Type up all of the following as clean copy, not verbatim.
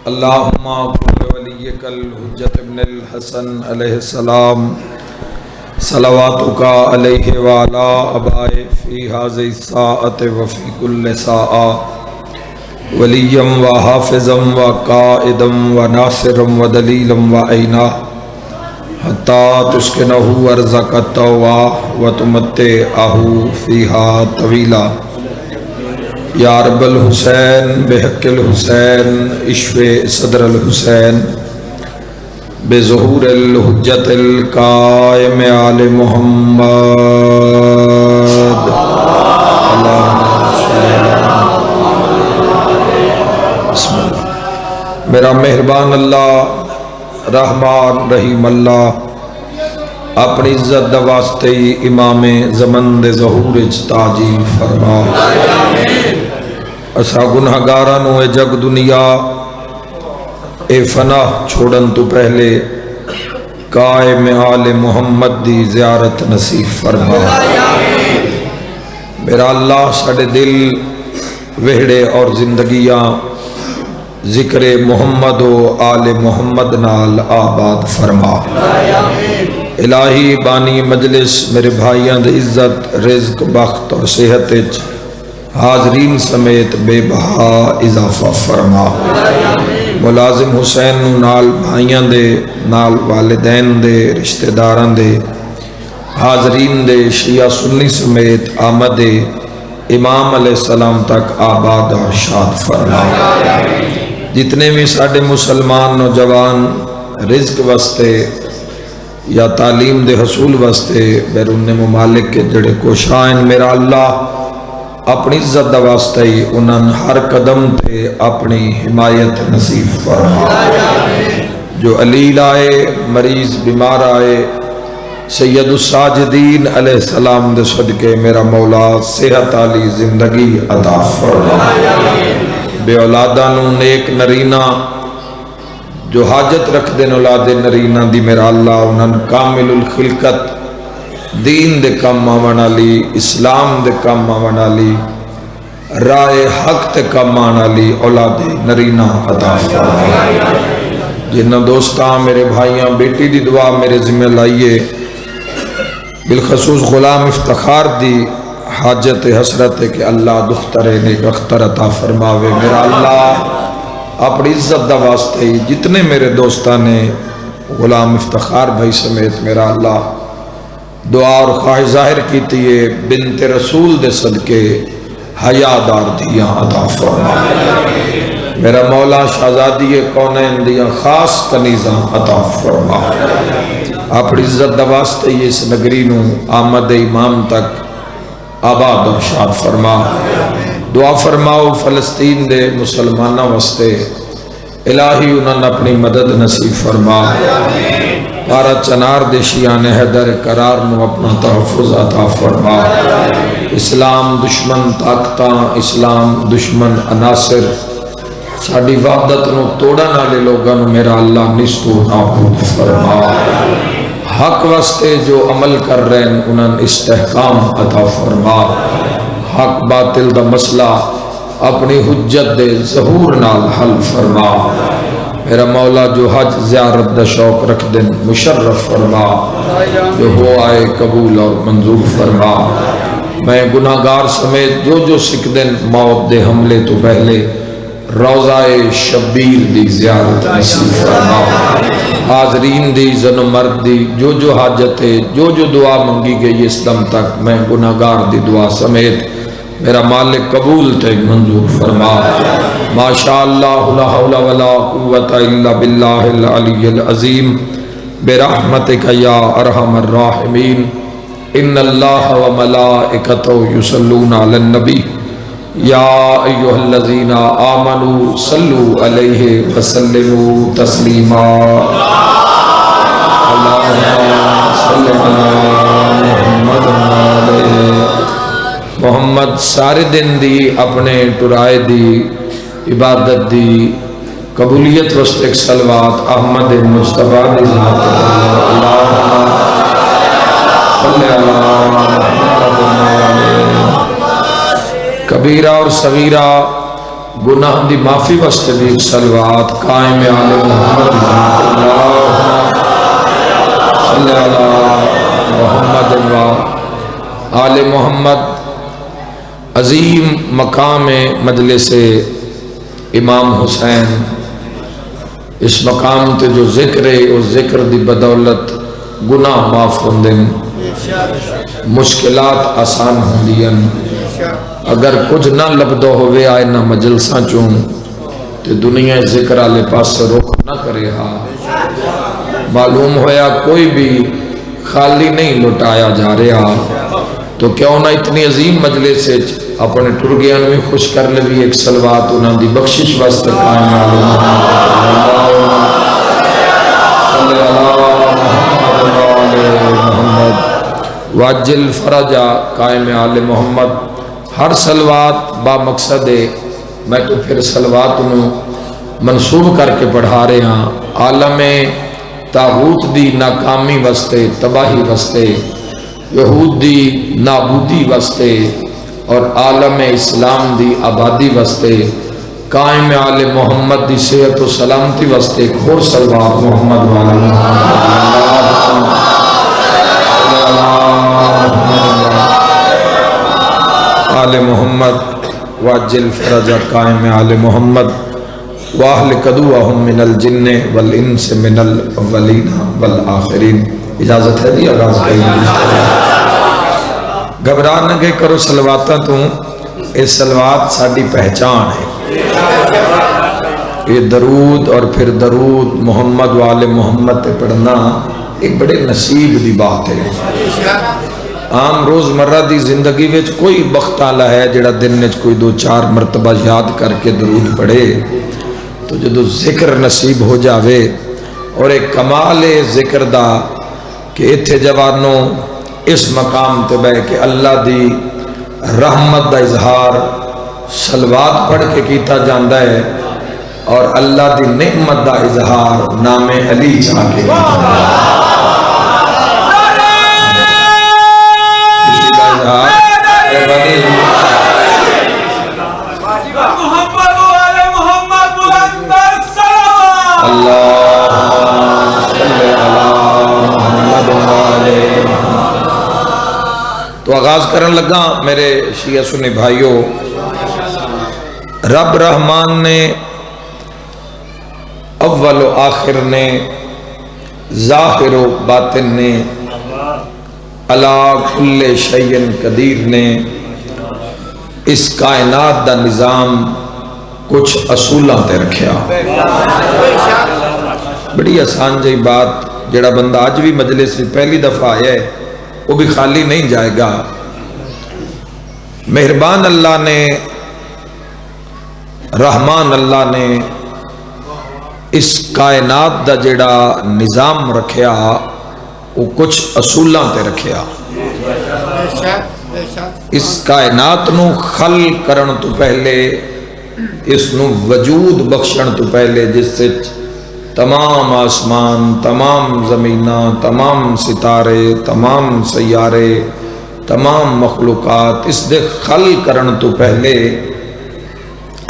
اللہم کن ولیک الحجۃ ابن الحسن علیہ السلام صلواتک علیہ وعلی آبائہ فی ہذہ الساعۃ وفی کل ساعۃ ولیا وحافظا وقائدا وناصرا ودلیلا وعینا حتی تسکنہ ارضک الطوع وتمتعہ فیہا طویلا یا رب الحسین بحق الحسین اشفِ صدر الحسین بظہور الحجت القائم آل محمد بسم اللہ۔ میرا مہربان اللہ رحمان رحیم اللہ اپنی عزت دا واسطے امام زمن دے ظہور تاجی فرما۔ اسا گناہگاراں نو اے جگ دنیا اے فنا چھوڑن تو پہلے قائم آل محمد دی زیارت نصیب فرما۔ میرا اللہ ساڑے دل وہڑے اور زندگیاں ذکر محمد و آل محمد نال آباد فرما۔ الہی بانی مجلس میرے بھائیاں دے عزت رزق بخت اور صحت حاضرین سمیت بے بہا اضافہ فرما۔ ملازم حسین نو نال بھائیاں دے نال والدین دے رشتہ داراں دے حاضرین دے شیعہ سنی سمیت آمد امام علیہ السلام تک آباد اور شاد فرما۔ جتنے بھی ساڑھے مسلمان نوجوان رزق واسطے یا تعلیم دے حصول واسطے بیرون ممالک کے جڑے کوشائن میرا اللہ اپنی عزت دا واسطہ ہی انہاں ہر قدم تے اپنی حمایت نصیب فرما۔ جو علیل آئے مریض بیمار آئے سید الساجدین علیہ السلام دے صدقے میرا مولا صحت علی زندگی عطا فرما۔ بے اولادہ نو نیک نرینہ جو حاجت رکھ دین اولاد نرینہ دی میرا اللہ انہاں کامل الخلقت دین دے کام آون والی اسلام دے کام آون والی رائے حق تے کام آون والی اولاد نرینہ عطا فرما۔ جنہاں دوستاں میرے بھائیاں بیٹی دی دعا میرے ذمہ لائیے بالخصوص غلام افتخار دی حاجت حسرت ہے کہ اللہ دختر نیک اختر عطا فرماوے۔ میرا اللہ اپنی عزت دا واسطے ہی جتنے میرے دوستان نے غلام افتخار بھائی سمیت میرا اللہ دعا اور خواہش ظاہر کیتی ہے بنت رسول دے صدقے حیادار دیاں عطا فرما۔ میرا مولا شہزادی کونین دیاں خاص کنیزاں عطا فرما۔ اپنی عزت دا واسطے ہی اس نگری نو آمد امام تک آباد و شاد فرما۔ دعا فرماؤ فلسطین دے مسلمانہ واسطے الہی انہاں اپنی مدد نصیب فرما۔ پارا چنار دے شیعان حیدر قرار نو اپنا تحفظ عطا فرما۔ اسلام دشمن طاقتاں اسلام دشمن عناصر ساڑی وحدت نو توڑا نالے لوگاں نو میرا اللہ نستو نابود فرما۔ حق واسطے جو عمل کر رہے ہیں انہاں استحکام عطا فرما۔ حق باطل دا مسئلہ اپنی حجت دے ظہور نال حل فرما۔ میرا مولا جو حج زیارت دا شوق رکھ دن مشرف فرما۔ جو ہو آئے قبول اور منظور فرما۔ میں گناہگار سمیت جو سکھ دن موت دے حملے تو پہلے روضہ شبیر دی زیارت نصیب فرما۔ حاضرین دی زن و مرد دی جو حاجت ہے جو دعا منگی گئی اس دم تک میں گناہگار دی دعا سمیت میرا مالک قبول تے منظور فرما۔ ماشاءاللہ لا حول ولا قوت الا باللہ العلی العظیم برحمتک یا ارحم الراحمین۔ ان اللہ و ملائکتہ یصلون علی النبی یا ایہا الذین آمنوا صلوا علیہ وسلموا تسلیما۔ اللہم صلی علی محمد سارے دن دی اپنے ٹرائے دی عبادت دی قبولیت وسط ایک صلوات احمد مصطفیٰ دی ذات اللہم صلی علی کبیرہ اور صغیرہ گناہ دی معافی واسطے بھی صلوات قائم آل محمد صلی اللہ محمد و آل محمد۔ عظیم مقام مجلس امام حسین، اس مقام تے جو ذکر ہے اس ذکر دی بدولت گناہ معاف ہوندے، مشکلات آسان ہوندیاں۔ اگر کچھ نہ لبدو ہوئے آئے نہ مجلساں چوں تے دنیا ذکر آلے پاس سے رخ نہ کرے ہاں۔ معلوم ہویا کوئی بھی خالی نہیں لٹایا جا رہا، تو کیوں نہ اتنی عظیم مجلس سے اپنے ٹرگیاں میں خوش کر لے بھی ایک صلوات انہاں دی بخشش واسطے قائم آلے صلی اللہ محمد واجل فرجا قائم آل محمد۔ ہر صلوات با مقصد ہے، میں تو پھر صلوات انہوں منصوب کر کے پڑھا رہے ہیں عالم تاغوت دی ناکامی واسطے، تباہی واسطے، یہود دی نابودی واسطے اور عالم اسلام دی آبادی واسطے، قائم آل محمد دی صحت و سلامتی واسطے ایک اور صلوات محمد والا آل محمد واجل فرج قائم آل محمد واہل قدوہم من الجن والانس من الاولین والآخرین۔ اجازت ہے دی آغاز کریں، گھبران نہ گئے کرو صلواتاں تو اس صلوات ساڑی پہچان ہے۔ یہ درود اور پھر درود محمد وآل محمد تے پڑھنا ایک بڑے نصیب دی بات ہے۔ عام روز مرہ دی زندگی وچ کوئی بخت آلہ ہے جڑا دن وچ کوئی 2-4 مرتبہ یاد کر کے درود پڑھے، تو جدو ذکر نصیب ہو جاوے اور ایک کمال ذکر دا کہ اتھے جوانوں اس مقام تے بے کہ اللہ دی رحمت دا اظہار صلوات پڑھ کے کیتا جاندہ ہے اور اللہ دی نعمت دا اظہار نام علی چاہ کے تو آغاز کرن لگا میرے شیعہ سنی بھائیوں، رب رحمان نے اول و آخر نے ظاہر و باطن نے علا کل شیء قدیر نے اس کائنات دا نظام کچھ اصولاں تے رکھیا۔ بڑی آسان جائی بات، جڑا بندہ آج بھی مجلس میں پہلی دفعہ آیا ہے وہ بھی خالی نہیں جائے گا۔ مہربان اللہ نے، رحمان اللہ نے اس کائنات دا جڑا نظام رکھیا وہ کچھ اصولاں تے رکھیا۔ اس کائنات نو خل کرن تو پہلے، اس نو وجود بخشن تو پہلے، جس سے تمام آسمان، تمام زمیناں، تمام ستارے، تمام سیارے، تمام مخلوقات، اس دے خل کرن تو پہلے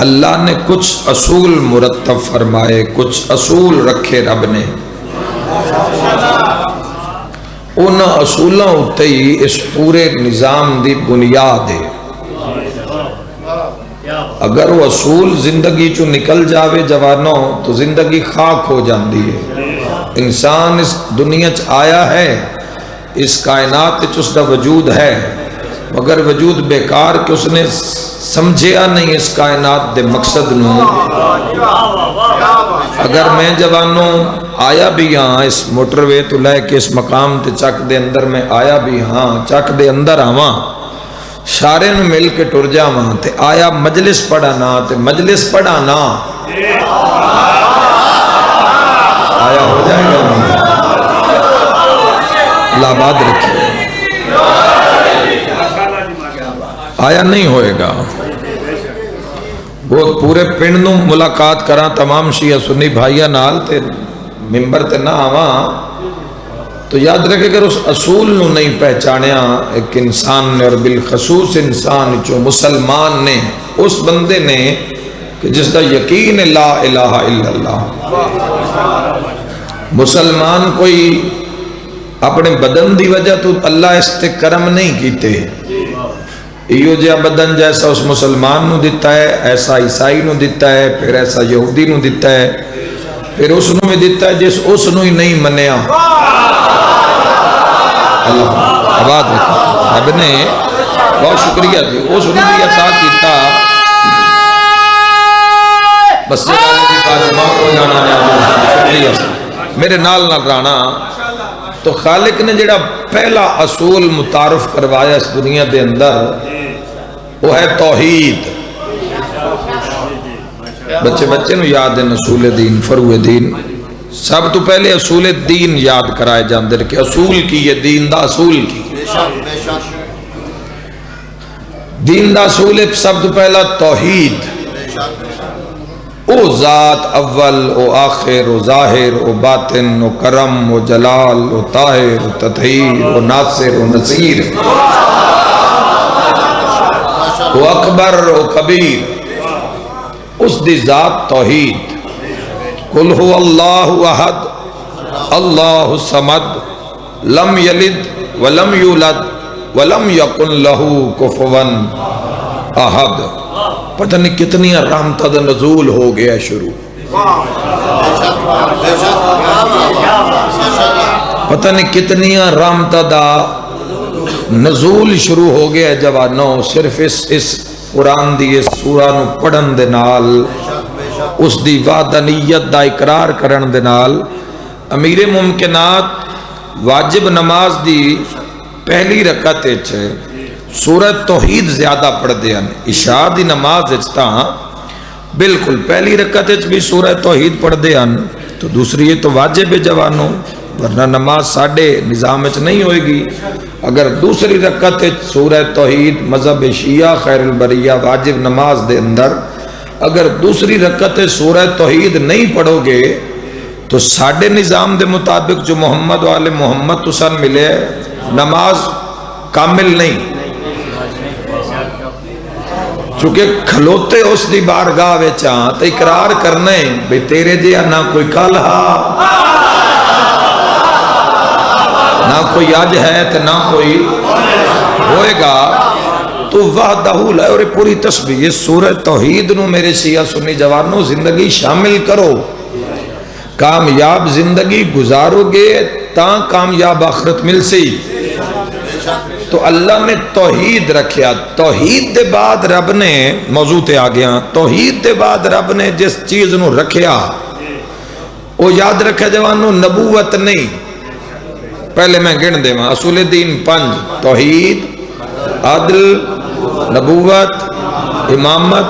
اللہ نے کچھ اصول مرتب فرمائے، کچھ اصول رکھے رب نے۔ ان اصولوں اتے ہی اس پورے نظام دی بنیاد ہے۔ اگر وہ اصول زندگی چو نکل جاوے جوانوں تو زندگی خاک ہو جاندی ہے۔ انسان اس دنیا چ آیا ہے، اس کائنات چ اس کا وجود ہے، مگر وجود بیکار کہ اس نے سمجھیا نہیں اس کائنات دے مقصد نو۔ اگر میں جوانوں آیا بھی ہاں اس موٹر وے تو لے کے اس مقام تے چک دے اندر میں آیا بھی ہاں، چک دے اندر آواں، شارے میں مل کے ٹر جاواں تے آیا مجلس پڑھانا تے مجلس پڑھانا آیا ہو جائے گا۔ اللہ آباد رکھے، آیا نہیں ہوئے گا۔ وہ پورے پنڈ نو ملاقات کراں تمام شیعہ سنی بھائیاں نال تے ممبر تے نہ آواں تو یاد رکھے اگر اس اصول نو نہیں پہچانیا ایک انسان نے، اور بالخصوص انسان جو مسلمان نے، اس بندے نے کہ جس کا یقین لا الہ الا اللہ. مسلمان کوئی اپنے بدن دی وجہ تو اللہ اس تے کرم نہیں کیتے. ایو جا بدن جیسا اس مسلمان نو دیتا ہے، ایسا عیسائی نو دیتا ہے، پھر ایسا یہودی نو دیتا ہے، پھر اس نو میں دیتا ہے جس اس نو ہی نہیں منیا. اللہ آباد رکھا. رب نے بہت شکریہ جی اس نو بھی عطا کیتا. بس جانے کی بات ماں کو جانا شکریہ میرے نال نال رانا. تو خالق نے جڑا پہلا اصول متعارف کروایا اس دنیا دے اندر وہ ہے توحید. بچے نو یاد ہے اصول دین فروع دین. سب تو پہلے اصول دین یاد کرائے جاندے کہ اصول کی یہ دین دا اصول کی. دین دا اصول سب تو پہلا توحید. او ذات اول او آخر او ظاہر او باطن او کرم او جلال او طاہر او تطہیر او ناصر او نصیر او اکبر او کبیر. اس دی ذات توحید. قل هو اللہ احد اللہ الصمد لم یلد ولم یولد ولم یکن لہ کفوا احد. پتہ نہیں کتنی رحمتہ دا نزول ہو گیا شروع. پتہ نہیں کتنی رحمتہ دا نزول شروع ہو گیا جوانوں. صرف اس قرآن دی اس سورہ نو پڑھن دے نال اس دی وحدانیت دا اقرار کرن دے نال امیر ممکنات واجب نماز دی پہلی رکعت وچ سورہ توحید زیادہ پڑھ دے ہیں. عشاء دی نماز اچھتا بالکل پہلی رکعت بھی سورہ توحید پڑھ دے ہیں. تو دوسری یہ تو واجب ہے جوانوں ورنہ نماز ساڑھے نظام اچھ نہیں ہوئے گی. اگر دوسری رکعت سورہ توحید مذہب شیعہ خیر البریہ واجب نماز دے اندر اگر دوسری رکعت سورہ توحید نہیں پڑھو گے تو ساڑھے نظام دے مطابق جو محمد والے محمد تسان ملے نماز کامل نہیں. چونکہ کھلوتے اس دی بارگاہ وچاں تو اقرار کرنے بھئی تیرے جیا نہ کوئی کل ہا نہ کوئی آج ہے تو نہ کوئی ہوئے گا. تو وحدہ لا اور پوری تسبیح یہ سورہ توحید نو میرے شیعہ سنی جوانوں زندگی شامل کرو. کامیاب زندگی گزارو گے تاں کامیاب آخرت مل سی. تو اللہ نے توحید رکھیا. توحید دے بعد رب نے موضوع تے آ گیا. توحید دے بعد رب نے جس چیز نو رکھیا وہ یاد رکھا جوانوں نبوت نہیں. پہلے میں گن دے ماں اصول دین 5 توحید عدل نبوت امامت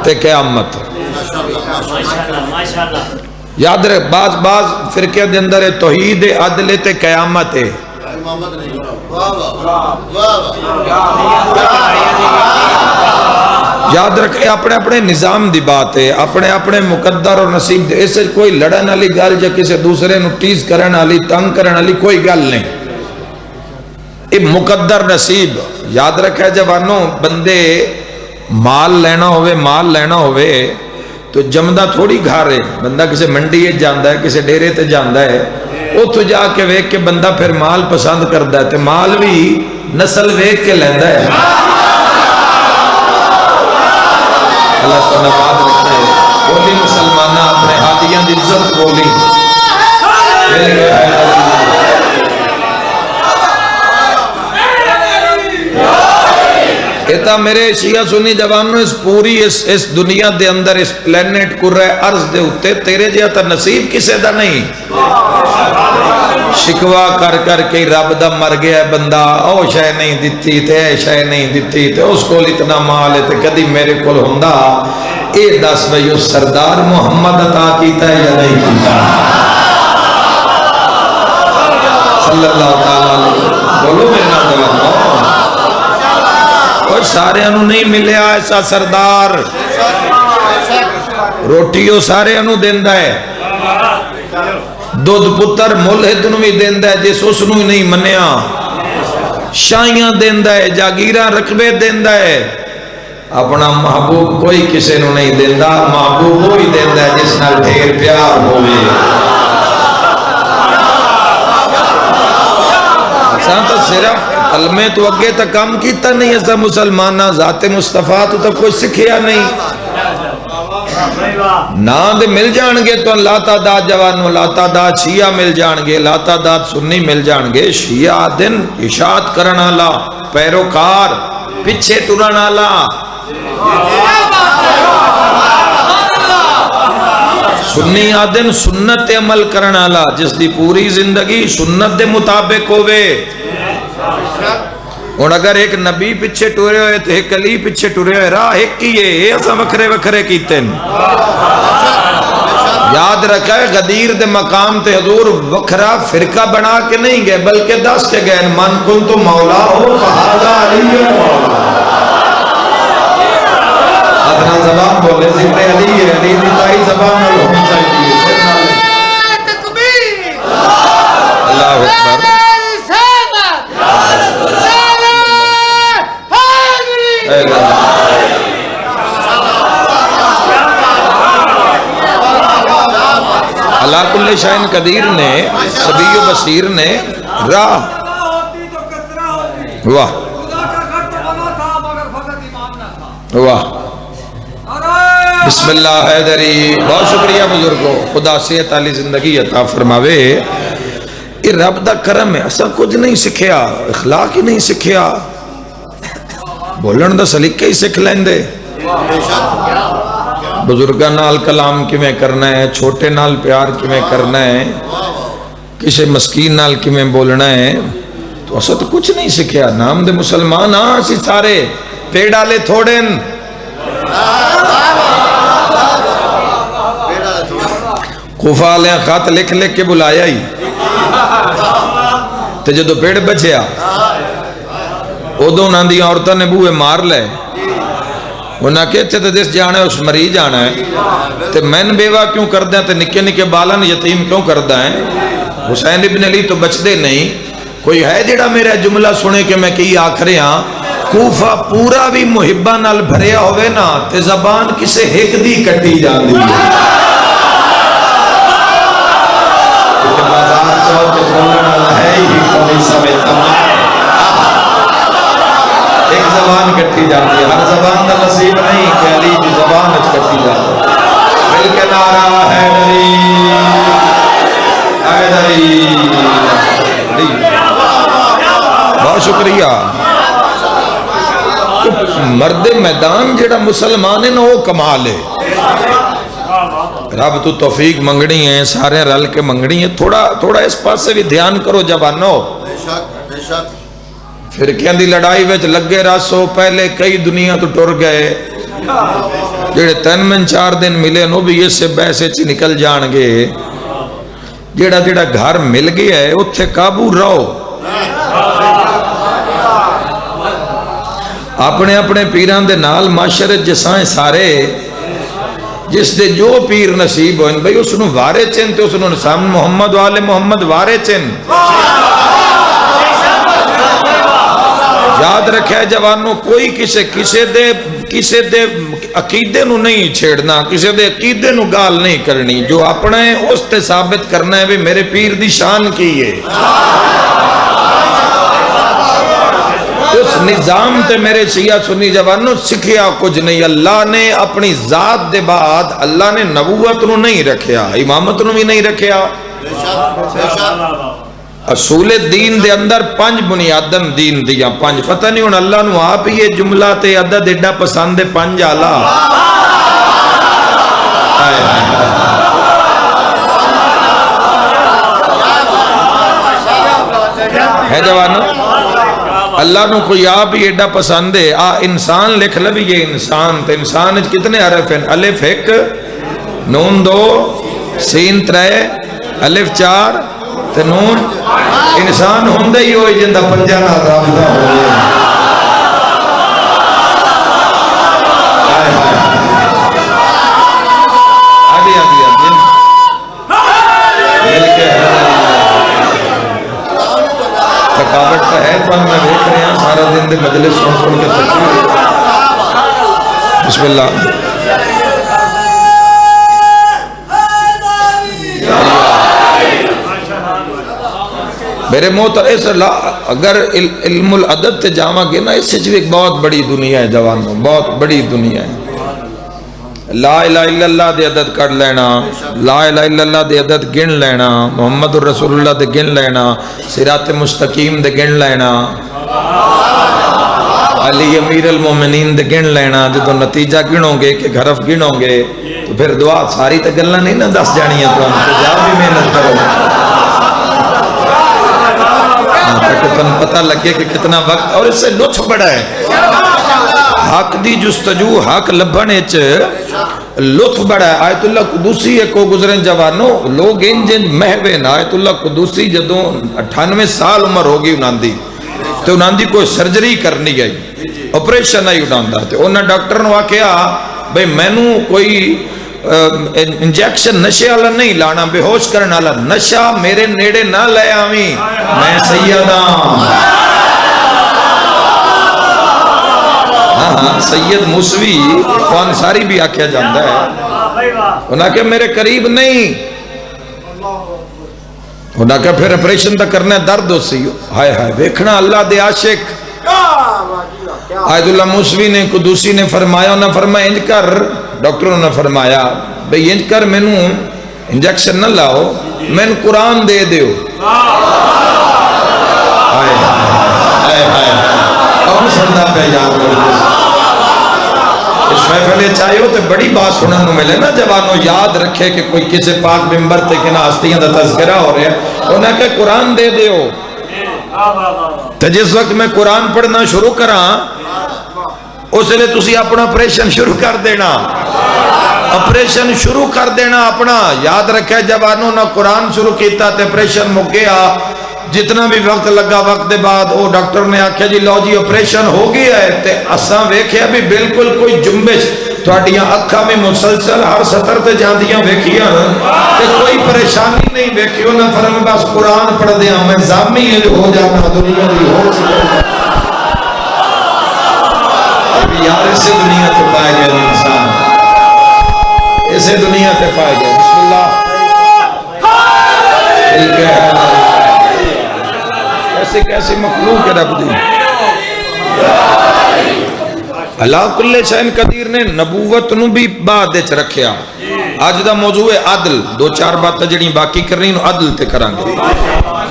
تے قیامت. یاد رکھ بعض فرقے دے اندر توحید عدل تے قیامت ہے. یاد رکھے اپنے اپنے نظام دی بات ہے اپنے اپنے مقدر اور نصیب دے. اس سے کوئی لڑن والی گل یا کسی دوسرے نو ٹیز کرن والی تنگ کرن والی کوئی گل نہیں. یہ مقدر نصیب یاد رکھے جوانوں. بندے مال لینا ہوئے تو جمدہ تھوڑی گھر ہے. بندہ کسی منڈی جاندہ ہے کسی ڈیرے تے جاندہ ہے وہ تو جا کے ویک کے بندہ پھر مال پسند کردہ ہے. مال بھی نسل ویک کے لیندہ ہے. اللہ تعالیٰ بات رکھے بولی مسلمانہ اپنے ہاتھیاں دی عزت بولی. کہتا میرے شیعہ سنی جوانوں اس پوری اس دنیا دے اندر اس پلینٹ کرہ ارض دے ہوتے تیرے جہاں تا نصیب کسے دا نہیں. شکوا کر کے رب دا مر گیا ہے بندہ او شے نہیں دیتی تے شے نہیں دیتی تے اس کو اتنا مال ہے تے کدی میرے کو ہوندہ اے دس بھئی اس سردار محمد عطا کیتا ہے یا نہیں کیتا صلی اللہ تعالیٰ بولو میرے نام جواب اور سارے انہوں نہیں ملے ایسا سردار روٹیوں سارے انہوں دیندہ ہے دودھ پتر ملحد نو بھی دیندہ ہے جس اس نو نہیں منیا شائیاں دیندہ ہے جاگیرہ رقبے دیندہ ہے اپنا محبوب کوئی کسی نو نہیں دیندہ، محبوب وہی دیندہ ہے جس نال ڈھیر پیار ہوئے۔ سان تو صرف کلمے تو اگے تک کام کیتا نہیں ایسا مسلمانہ، ذات مصطفیٰ تو کوئی سکھیا نہیں۔ نا دے مل جانگے تو لا تعداد جوانوں، لا تعداد شیعہ مل جانگے، لا تعداد سنی مل جانگے۔ شیعہ دن اشاعت کرنا لا، پیروکار پچھے ٹرنا لا، سنی آدن سنت عمل کرنا لا، جس دی پوری زندگی سنت دے مطابق ہوئے۔ اور اگر ایک نبی پچھے ٹورے ہوئے تو ایک علی پچھے ٹورے ہوئے، راہ ایک کیے، ایسا وکھرے وکھرے کیتے ہیں۔ یاد رکھا ہے غدیر دے مقام تے حضور وکھرا فرقہ بنا کے نہیں گئے بلکہ دس کے گئے، من کن تو مولا ہو فہذا علی مولا۔ ادنا زبان بولے ذکر علی ہے، علی دیتائی زبان میں ہونی چاہیے۔ اللہ اکبر۔ اللہ کل شاہن قدیر نے، سبی و بصیر نے راہ، واہ واہ، بسم اللہ حیدری، بہت شکریہ بزرگوں، خدا صحت علی زندگی عطا فرماوے۔ یہ رب دا کرم ہے، اصلا کچھ نہیں سکھیا، اخلاق ہی نہیں سکھیا، بولن دا سلیقہ ہی سکھ لیندے۔ بزرگاں نال کلام کیویں کرنا ہے، چھوٹے نال پیار کیویں کرنا ہے، کسی مسکین نال کیویں بولنا ہے، تو اصلا تو کچھ نہیں سکھیا۔ نام دے مسلمان ہاں اسی سارے پیڑ آلے تھوڑن، کوفہ آلیاں خط لکھ لکھ کے بلایا ہی تے جدو پیڑ بچیا ادو انہاں دی عورتاں نے بوئے مار لے، انہاں کہتے تے دس جانا ہے اس مری جانا ہے تے مین بیوہ کیوں کردہ تے نکے نکے بالن یتیم کیوں کردہ ہیں۔ حسین ابن علی تو بچدے نہیں، کوئی ہے جڑا میرا جملہ سنے کہ میں کئی آخرے ہاں کوفہ پورا بھی محبہ نال بھریا ہوئے نا تے زبان کسے ایک دی کٹی جان دی ہے۔ بازار چوک بولنا ہے ہی کوئی سمیتا ایک زبان کٹی جاتی ہے، ہر زبان دا نصیب نہیں کہ علی کی زبان اچ کٹی جاتی ہے۔ مل کے نعرہ حیدری حیدری، بہت شکریہ۔ مرد میدان جڑا مسلمان ہے نا وہ کمال ہے۔ رب تو توفیق منگنی ہے، سارے رل کے منگنی ہے، تھوڑا اس پاس سے بھی دھیان کرو جوانو۔ فرقیاں دی لڑائی وچ لگے راسو، پہلے کئی دنیا تو ٹر گئے، جڑے 3 من 4 دن ملے نو بھی یہ سے بیسے چی نکل جان گے۔ جڑا گھر مل گیا ہے اتھے قابو رہو، اپنے اپنے پیران دے نال معاشرت جسائیں سارے، جس دے جو پیر نصیب ہوئن بھئی اس نو وارے چن تے اس نو نسام محمد و آل محمد وارے چن۔ یاد رکھے جوانوں، کوئی کسے دے عقیدے نو نہیں چھیڑنا، کسے دے عقیدے نو گال نہیں کرنی، جو اپنا ہے اس تے ثابت کرنا ہے بھی میرے پیر دی شان کی ہے۔ اس نظام تے میرے شیعہ سنی جوانوں سکھیا کچھ نہیں۔ اللہ نے اپنی ذات دے بعد اللہ نے نبوت نو نہیں رکھیا، امامت نو بھی نہیں رکھیا۔ اصول دین دے اندر 5 بنیادن دین دیا، 5 پتہ نہیں ہوں اللہ نو آپ ہی یہ جملہ تے عدد ایڈا پسند ہے 5 آلہ ہے جوانو۔ اللہ نو کوئی آپ ہی ایڈا پسند ہے، انسان لکھ لبی یہ انسان، تے انسان کتنے حرف ہیں؟ الف 1 نون 2 سین 3 الف 4 تے نون۔ انسان ہوندے ہی ہوئی جندہ 5 نہ رابطہ ہوئے۔ آدھی مل کے تھکاوٹ تو ہے، پر میں دیکھ رہے ہیں سارا دن دے مجلس سن کے تھکی۔ بسم اللہ. میرے محترم اگر علم العدد تے جاواں گے نا، اس سے ایک بہت بڑی دنیا ہے جوانوں، بہت بڑی دنیا ہے. لا الہ الا اللہ دے عدد کر لینا، لا الہ الا اللہ دے عدد گن لینا، محمد الرسول اللہ دے گن لینا، صراط مستقیم دے گن لینا، علی امیر المومنین دے گن لینا. جدو نتیجہ گنو گے کہ حرف گنو گے تو پھر دعا ساری تے گلاں نہیں نہ دس جانی ہے. تو جا بھی محنت کرو تاکہ تم پتہ لگے کہ کتنا وقت. اور اس سے لطف بڑا ہے حق دی جستجو، حق لبھنے چ لطف بڑا ہے. آیت اللہ قدوسی کو گزریں جوانوں، لوگ انج محوے نا. آیت اللہ قدوسی جدوں 98 سال عمر ہوگی انہاں دی، تو انہاں دی کوئی سرجری کرنی گئی، آپریشن نہیں اٹھاندا. تے انہاں ڈاکٹر نو آکھیا بھئی مینوں کوئی انجیکشن نشے والا نہیں لانا، بے ہوش کرنے والا. نشہ میرے نیڑے نہ لے آویں، میں سید ہاں. سید موسوی خوان ساری بھی آکھیا جاندہ ہے. انہاں کہ میرے قریب نہیں، انہاں کہ پھر اپریشن تا کرنا درد ہو سی. ہائے ہائے ویکھنا اللہ دے عاشق. آیت اللہ موسوی نے قدوسی نے فرمایا، انہاں فرمایا انج کر، ڈاکٹروں نے فرمایا بھئی انج کر مینوں انجیکشن نہ لاؤ، میں قرآن دے دیو. ہائے ہائے ہائے کون سننا پہ یاد کرتے اس محفل چاہیے تو بڑی بات سننے ملے نا. جوانوں یاد رکھے کہ کوئی کسی پاک ممبر تے کہ نا ہستیاں دا تذکرہ ہو رہے ہیں، انہیں کہ قرآن دے دیو. تو جس وقت میں قرآن پڑھنا شروع کراں اس لئے تسی اپنا اپریشن شروع کر دینا، اپریشن شروع کر دینا اپنا. یاد رکھے جوانوں نہ قرآن شروع کیتا تے اپریشن مک گیا. جتنا بھی وقت لگا وقت دے بعد وہ ڈاکٹر نے آکھیا جی لو جی اپریشن ہو گیا ہے. تے اساں ویکھیا بھی بالکل کوئی جنبش تہاڈیاں اکھاں میں مسلسل ہر سطر تے جاندیاں ویکھیاں تے کوئی پریشانی نہیں ویکھی. انہاں فرمایا بس قرآن پڑھ دیاں میں ضامی ہو جانا دنیا دی ہو سکے. یار اسے دنیا تے پائے گئے انسان، اسے دنیا تے پائے گئے. بسم اللہ. ایسے کیسے مخلوق ہے رب دی. اللہ کل شین قدیر نے نبوت نو بھی بعد وچ رکھیا. اج دا موضوع ہے عدل. دو چار باتاں جڑی باقی کرنی نو عدل تے کران گے.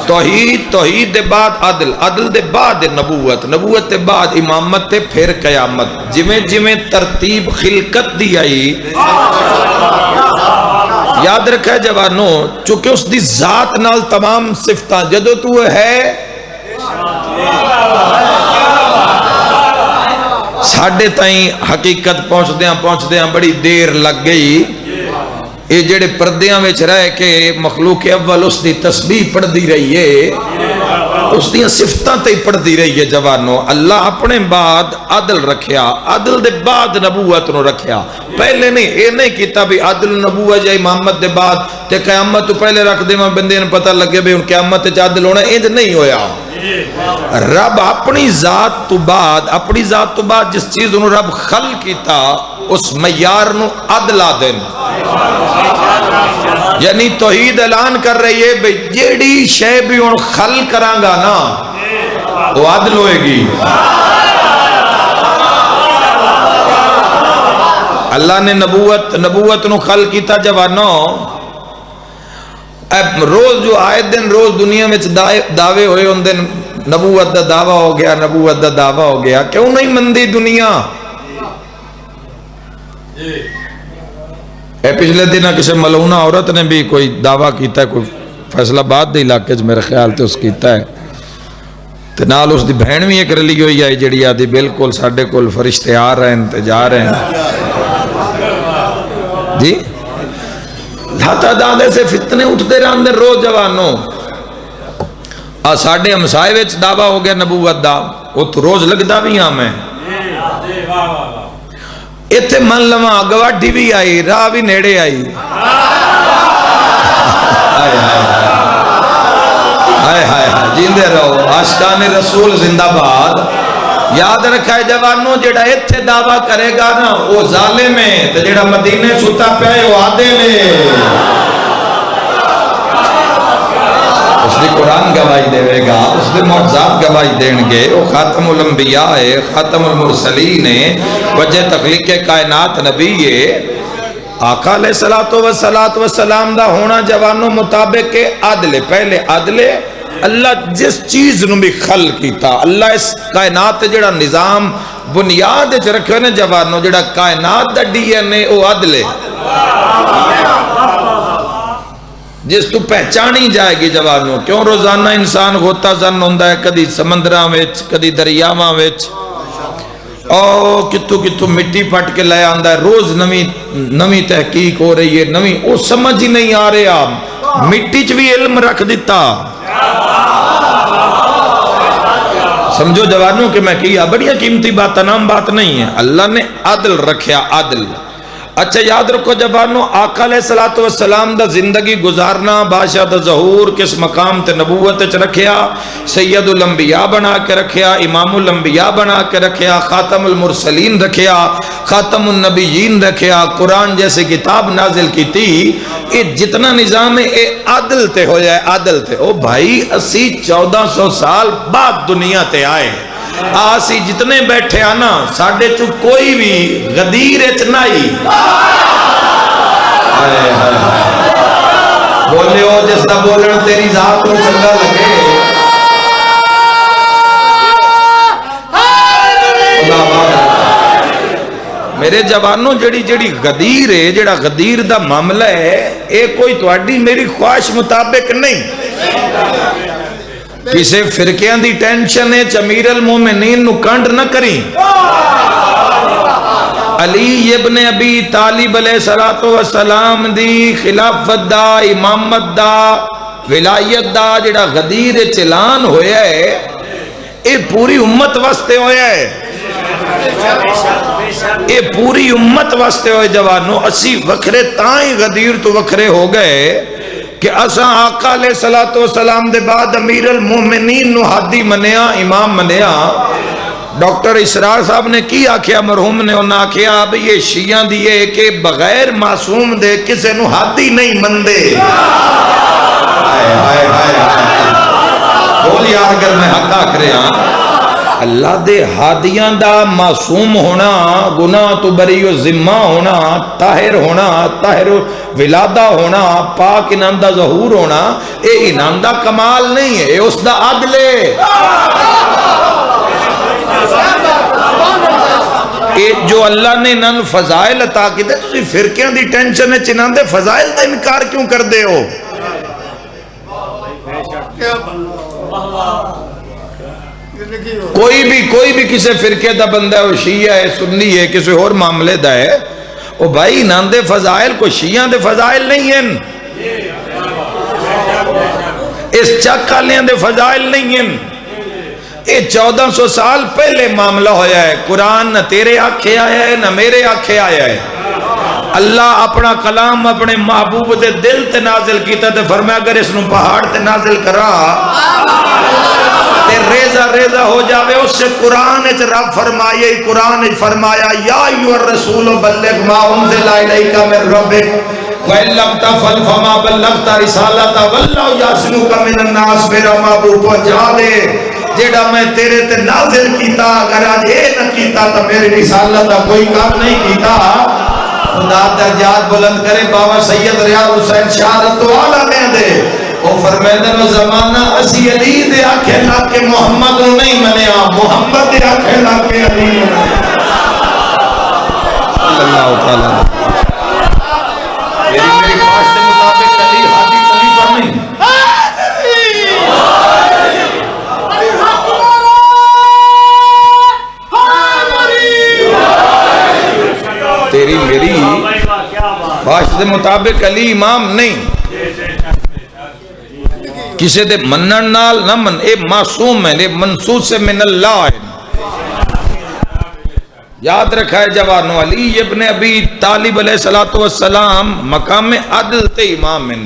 توحید، توحید دے بعد عدل، عدل دے بعد نبوت، نبوت دے بعد امامت تے پھر قیامت. جویں جویں ترتیب خلقت دی آئی یاد رکھے جوانوں، چونکہ اس دی ذات نال تمام صفتاں جدو تو ہے ساڑھے تائیں حقیقت پہنچ دیاں بڑی دیر لگ گئی. یہ جڑے پردیاں وچ رہ کے مخلوق اول اس دی تسبیح پڑھ دی رہی ہے، اس دیاں صفتاں تے پڑھ دی رہی ہے. جوانوں اللہ اپنے بعد عدل رکھیا، عدل دے بعد نبوت نو رکھیا. پہلے نہیں اے نہیں کیتا بھی عدل نبوت یا امامت دے بعد تے قیامت تو پہلے رکھ دے. بندے نے پتہ لگے بھی ان قیامت تے عدل ہونا، انج نہیں ہویا. رب اپنی ذات تو بعد جس چیز انہوں رب خل کیتا اس معیار نو عدل آدن. یعنی توحید اعلان کر رہی ہے بھئی جیڑی شے بھی ان خل کرانگا نا وہ عدل ہوئے گی. اللہ نے نبوت نو خل کیتا جوانوں. روز جو آئے دن روز دنیا میں دعوے ہوئے ان دن نبوت دا دعویٰ ہو گیا، نبوت دا دعویٰ ہو گیا. کیوں نہیں مندی دنیا؟ اے پچھلے دن کسی ملعونہ عورت نے بھی کوئی دعویٰ کیتا ہے، کوئی فیصل آباد دے علاقے میرے خیال تے اس کیتا ہے. تے نال اس دی بہن بھی ایک رلی ہوئی آئی جڑی آدھی بالکل ساڈے کول فرشتے آ رہے ہیں تے جا رہے ہیں. جی لاتا دادے سے فتنے اٹھتے رہنے روز جوانوں. ساڑھے ہمسائے وچ دعویٰ ہو گیا نبوت دا، وہ تو روز لگدا بھی ہاں میں ایتھے من لما گواڈی بھی آئی، راہ بھی نیڑے آئی. ہائے ہائے جیندے رہو عاشقان رسول زندہ باد. یاد رکھا ہے جوانوں، جڑا ایتھے دعویٰ کرے گا نا وہ ظالم ہے، تے جڑا مدینے ستا پہ ہے وہ عادل ہے۔ اس دی قرآن گواہی دے گا، اس دی معجزات گواہی دیں گے، وہ خاتم الانبیاء ہے، خاتم المرسلین ہے، وجہ تخلیق کائنات نبی ہے۔ آقا علیہ السلام دا ہونا جوانوں مطابق کے عدل، پہلے عدل اللہ جس چیز نو بھی خلق کیتا، اللہ اس کائنات جڑا نظام بنیاد وچ رکھے نے جوانوں، جڑا کائنات دا ڈی این اے او عدل ہے، جس تو پہچانی جائے گی جوانوں۔ کیوں روزانہ انسان غوطہ زن ہوندا ہے، کدی سمندراں وچ، کدی دریاواں وچ، او کتوں مٹی پٹ کے لے آندا ہے، روز نویں تحقیق ہو رہی ہے، نویں او سمجھ ہی نہیں آ رہا، مٹی چ بھی علم رکھ دیتا۔ سمجھو جوانوں کہ میں کیا بڑی قیمتی بات، نام بات نہیں ہے، اللہ نے عدل رکھیا، عدل۔ اچھا یاد رکھو جوانوں، آقا علیہ السلام دا زندگی گزارنا، بادشاہ دا ظہور کس مقام تے نبوت چ رکھیا، سید الانبیاء بنا کے رکھیا، امام الانبیاء بنا کے رکھیا، خاتم المرسلین رکھیا، خاتم النبیین رکھیا، قرآن جیسے کتاب نازل کی تھی۔ یہ جتنا نظام ہے اے عدل تے ہو جائے، عدل تے۔ او بھائی اسی 1400 سال بعد دنیا تے آئے، آسی جتنے بیٹھے آنا ساڑھے چو کوئی بھی غدیر اتنائی بولے ہو جس دا بولن تیری ذات کو چنگا لگے۔ میرے جوانوں جڑی غدیر ہے، جڑا غدیر دا معاملہ ہے، اے کوئی تواڈی میری خواہش مطابق نہیں، کسے فرقیاں دی ٹینشن ہے، امیر المومنین نو کنڈ نہ کریں۔ علی ابن ابی طالب علیہ السلام دی خلافت دا، امامت دا، ولایت دا جڑا غدیر چلان ہویا ہے، اے پوری امت واسطے ہویا ہے، اے پوری امت واسطے ہوئے جوانوں۔ اسی وکھرے تائیں غدیر تو وکھرے ہو گئے کہ اساں آقا علیہ السلام دے بعد امیر المومنین نو ہادی منیا، امام منیا۔ ڈاکٹر اسرار صاحب نے کی آکھیا، مرحوم نے انہاں آکھیا اب یہ شیعہ دیئے کہ بغیر معصوم دے کسے نو ہادی نہیں مندے۔ بول یار اگر میں حق آکھ رہے ہاں، اللہ دے ہادیاں دا معصوم ہونا، گناہ تو بری و ذمہ ہونا، طاہر ہونا، طاہر ولادہ ہونا، پاک انہاں دا ظہور ہونا، اے انہاں دا کمال نہیں ہے، اے اس دا عدل ہے۔ اے جو اللہ نے انہاں فضائل عطا کی دے، تسی فرقیاں دی ٹینشن ہے، انہاں دے فضائل دا انکار کیوں کر دے ہو؟ کوئی بھی کسی فرقے دا بندہ ہے، وہ شیعہ ہے، سنی ہے، کسی اور معاملے دا ہے، وہ بھائی انہاں دے فضائل کو شیعہ دے فضائل نہیں ہیں، اس چک والیاں دے فضائل نہیں ہیں۔ یہ 1400 سال پہلے معاملہ ہویا ہے، قرآن نہ تیرے آنکھیں آیا ہے نہ میرے آنکھیں آیا ہے۔ اللہ اپنا کلام اپنے محبوب دے دل تے نازل کیتا تے فرمایا اگر اس نو پہاڑ تے نازل کرا تے ریزہ ہو جاوے، اس سے قرآن اچھ رب فرمائے، قرآن اچھ فرمایا یا ایوہ الرسول بلغ ما انزل الیک من ربک وَإِن لَمْ تَفْعَلْ فَمَا بَلَّغْتَ رِسَالَتَهُ وَاللَّهُ يَعْصِمُكَ مِنَ النَّاسِ، میرا محبوب پہنچا دے جیڑا میں تیرے تے نازل کیتا، اگر آج اے نہ کیتا تو میری رسالت کا کوئی کام نہیں کیتا۔ خدا درجات بلند کرے، بابا سید ریاض حسین شہادت تو آلہ میں دے، وہ فرمیدہ میں زمانہ اسی علی دے آنکھیں لاکے محمد نہیں منیا، محمد دے آنکھیں لاکے علی اللہ تعالیٰ میری خواہش کے مطابق علی حادی خلیفہ نہیں۔ تیری میری خواہش کے مطابق علی امام نہیں، کسی دے منن نال نہ من، اے معصوم ہے، اے منصوص من اللہ ہے۔ یاد رکھا ہے جوانو، علی ابن ابی طالب علیہ السلام مقام عدل تے امام ہیں،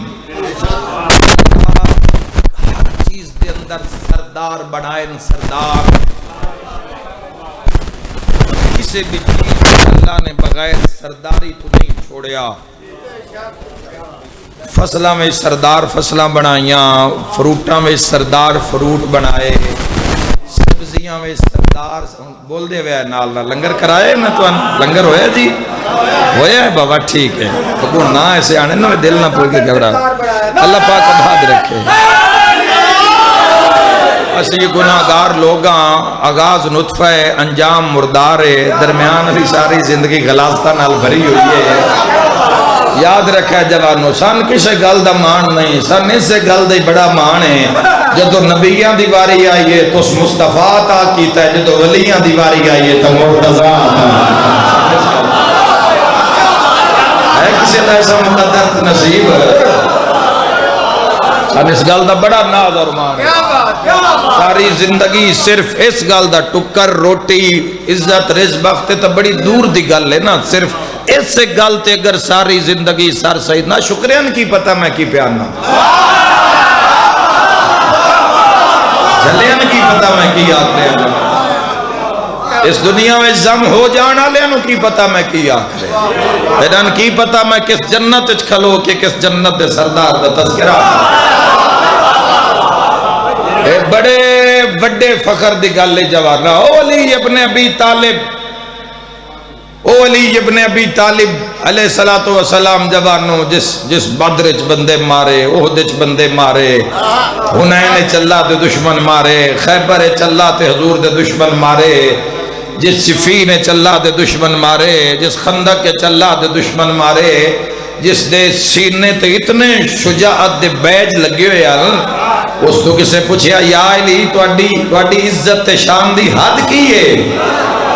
ہر چیز دے اندر سردار بڑھائیں، سردار کسی بھی چیز اللہ نے بغیر سرداری تو نہیں چھوڑیا. فصلہ میں سردار فصلہ بنائیاں، فروٹاں میں سردار فروٹ بنائے، سبزیاں میں سردار بول دے ہوئے نال لنگر کرائے نا تو لنگر ہویا جی ہویا ہے بابا ٹھیک ہے تو نہ ایسے آنے نا دل نہ پوچھ کے گھبرا. اللہ پاک آباد رکھے. اسی گناہگار لوگاں آغاز نطفہ ہے انجام مردار ہے، درمیان بھی ساری زندگی غلاظتہ نال بھری ہوئی ہے. یاد رکھا جوانو سن کسے گل دا مان نہیں، سن اسے گل دا بڑا مان ہے. جدو نبیاں دی واری آئی ہے تو اس مصطفیٰ تا کیتا ہے، جدو ولیاں دی واری آئی ہے تو مرتضیٰ ہے. کسی دا ایسا مقدر نصیب سن اس گل دا بڑا ناز اور مان ہے. ساری زندگی صرف اس گل دا ٹکر روٹی عزت رزق وقت تو بڑی دور دی گل ہے نا. صرف اس سے گل تے اگر ساری زندگی سر سید نہ شکریان کی پتہ میں کی پیانا، جھلیان کی پتہ میں کی آکھرے ہیں، اس دنیا میں زم ہو جانا لیانو کی پتہ میں کی آکھرے، ایڈان کی پتہ میں کس جنت اچھ کھلو کہ کس جنت دے سردار دا تذکرہ. اے بڑے بڑے فخر دی گل جوانا. او علی ابن ابی طالب، او علی ابن ابی طالب علیہ السلام جوانو جس بدرچ بندے مارے، احدچ بندے مارے، حنین چلا تے دشمن مارے، خیبر چلا تے حضور دے دشمن مارے، جس صفین چلا تے دشمن مارے، جس خندق چلا تے دشمن مارے، جس دے سینے تے اتنے شجاعت دے بیج لگے ہوئے یار. اس تو کسے پوچھیا یا علی تواڈی عزت تے شان دی حد کی ہے؟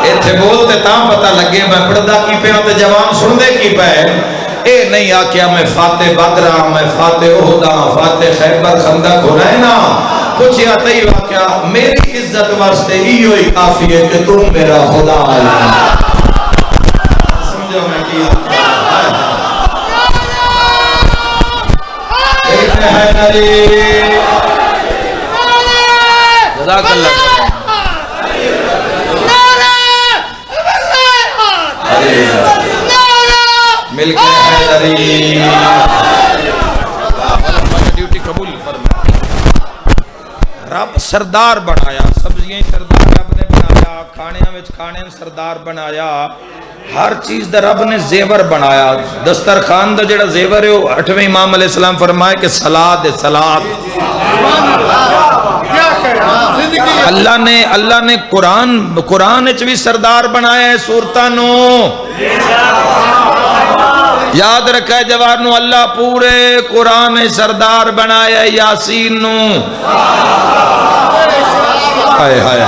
ایتھے بولتے تاں پتہ لگے میں پڑھدا کی پہ تے جوان سن دے کی پہ. اے نہیں آکیا میں فاتح بدرہ، میں فاتح احدہ، فاتح خیبر خندق حنینا. پوچھیا تے ہی واقعہ میری عزت واسطے ہی ہوئی کافی ہے کہ تم میرا خدا ہے. سمجھو میں کیا جزاک اللہ مل کے حیدری ڈیوٹی قبول فرما. رب سردار بنایا، سبزیاں سردار رب نے بنایا، کھانیاں وچ کھانے سردار بنایا، ہر چیز دا رب نے زیور بنایا. دسترخوان دا جڑا زیور ہے وہ 8ویں امام علیہ السلام فرمائے کہ سلاد ہے سلاد. اللہ نے قرآن اچ بھی سردار بنایا ہے سورتاں نو. یاد رکھا ہے جوانو اللہ پورے قرآن سردار بنایا ہے یاسین نو. ہائے ہائے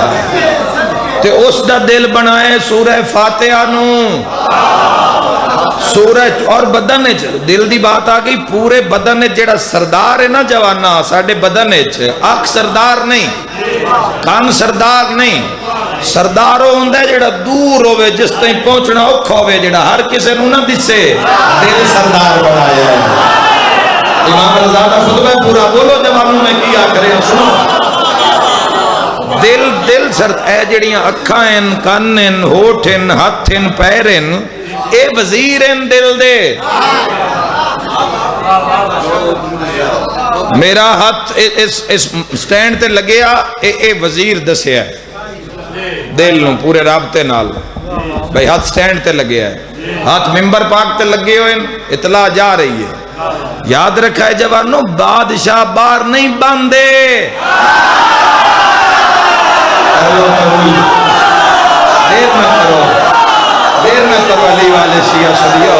تے اس دا دل بنائے سورہ فاتحہ نو. سورہ اور بدن اچ دل دی بات آ گئی. پورے بدن اچ جڑا سردار ہے نا جوانا ساڈے بدن اچ اکھ سردار نہیں، کان سردار نہیں. سردار ہوندا ہے جڑا دور ہوے جس تائیں پہنچنا اوکھا ہوے جڑا ہر کسے نوں نہ دسے. دل سردار بنایا ہے. امام رضا دا خطبہ پورا بولو جوانوں میں کیا کرے سنو. دل سرد اے جڑیاں اکھاں ہیں، کان ہیں، ہوٹھ ہیں، ہاتھ ہیں، پیر ہیں، اے وزیر ہیں دل دے. میرا ہاتھ اس سٹینڈ تے لگیا اے وزیر دسیا ہے دل نو پورے رابطے نال بھئی ہاتھ سٹینڈ تے لگیا ہے، ہاتھ ممبر پاک تے لگے ہوئے اطلاع جا رہی ہے. یاد رکھا ہے جوانو بادشاہ بار نہیں باندھے. دیر میں کرو علی والے شیعہ صدیہ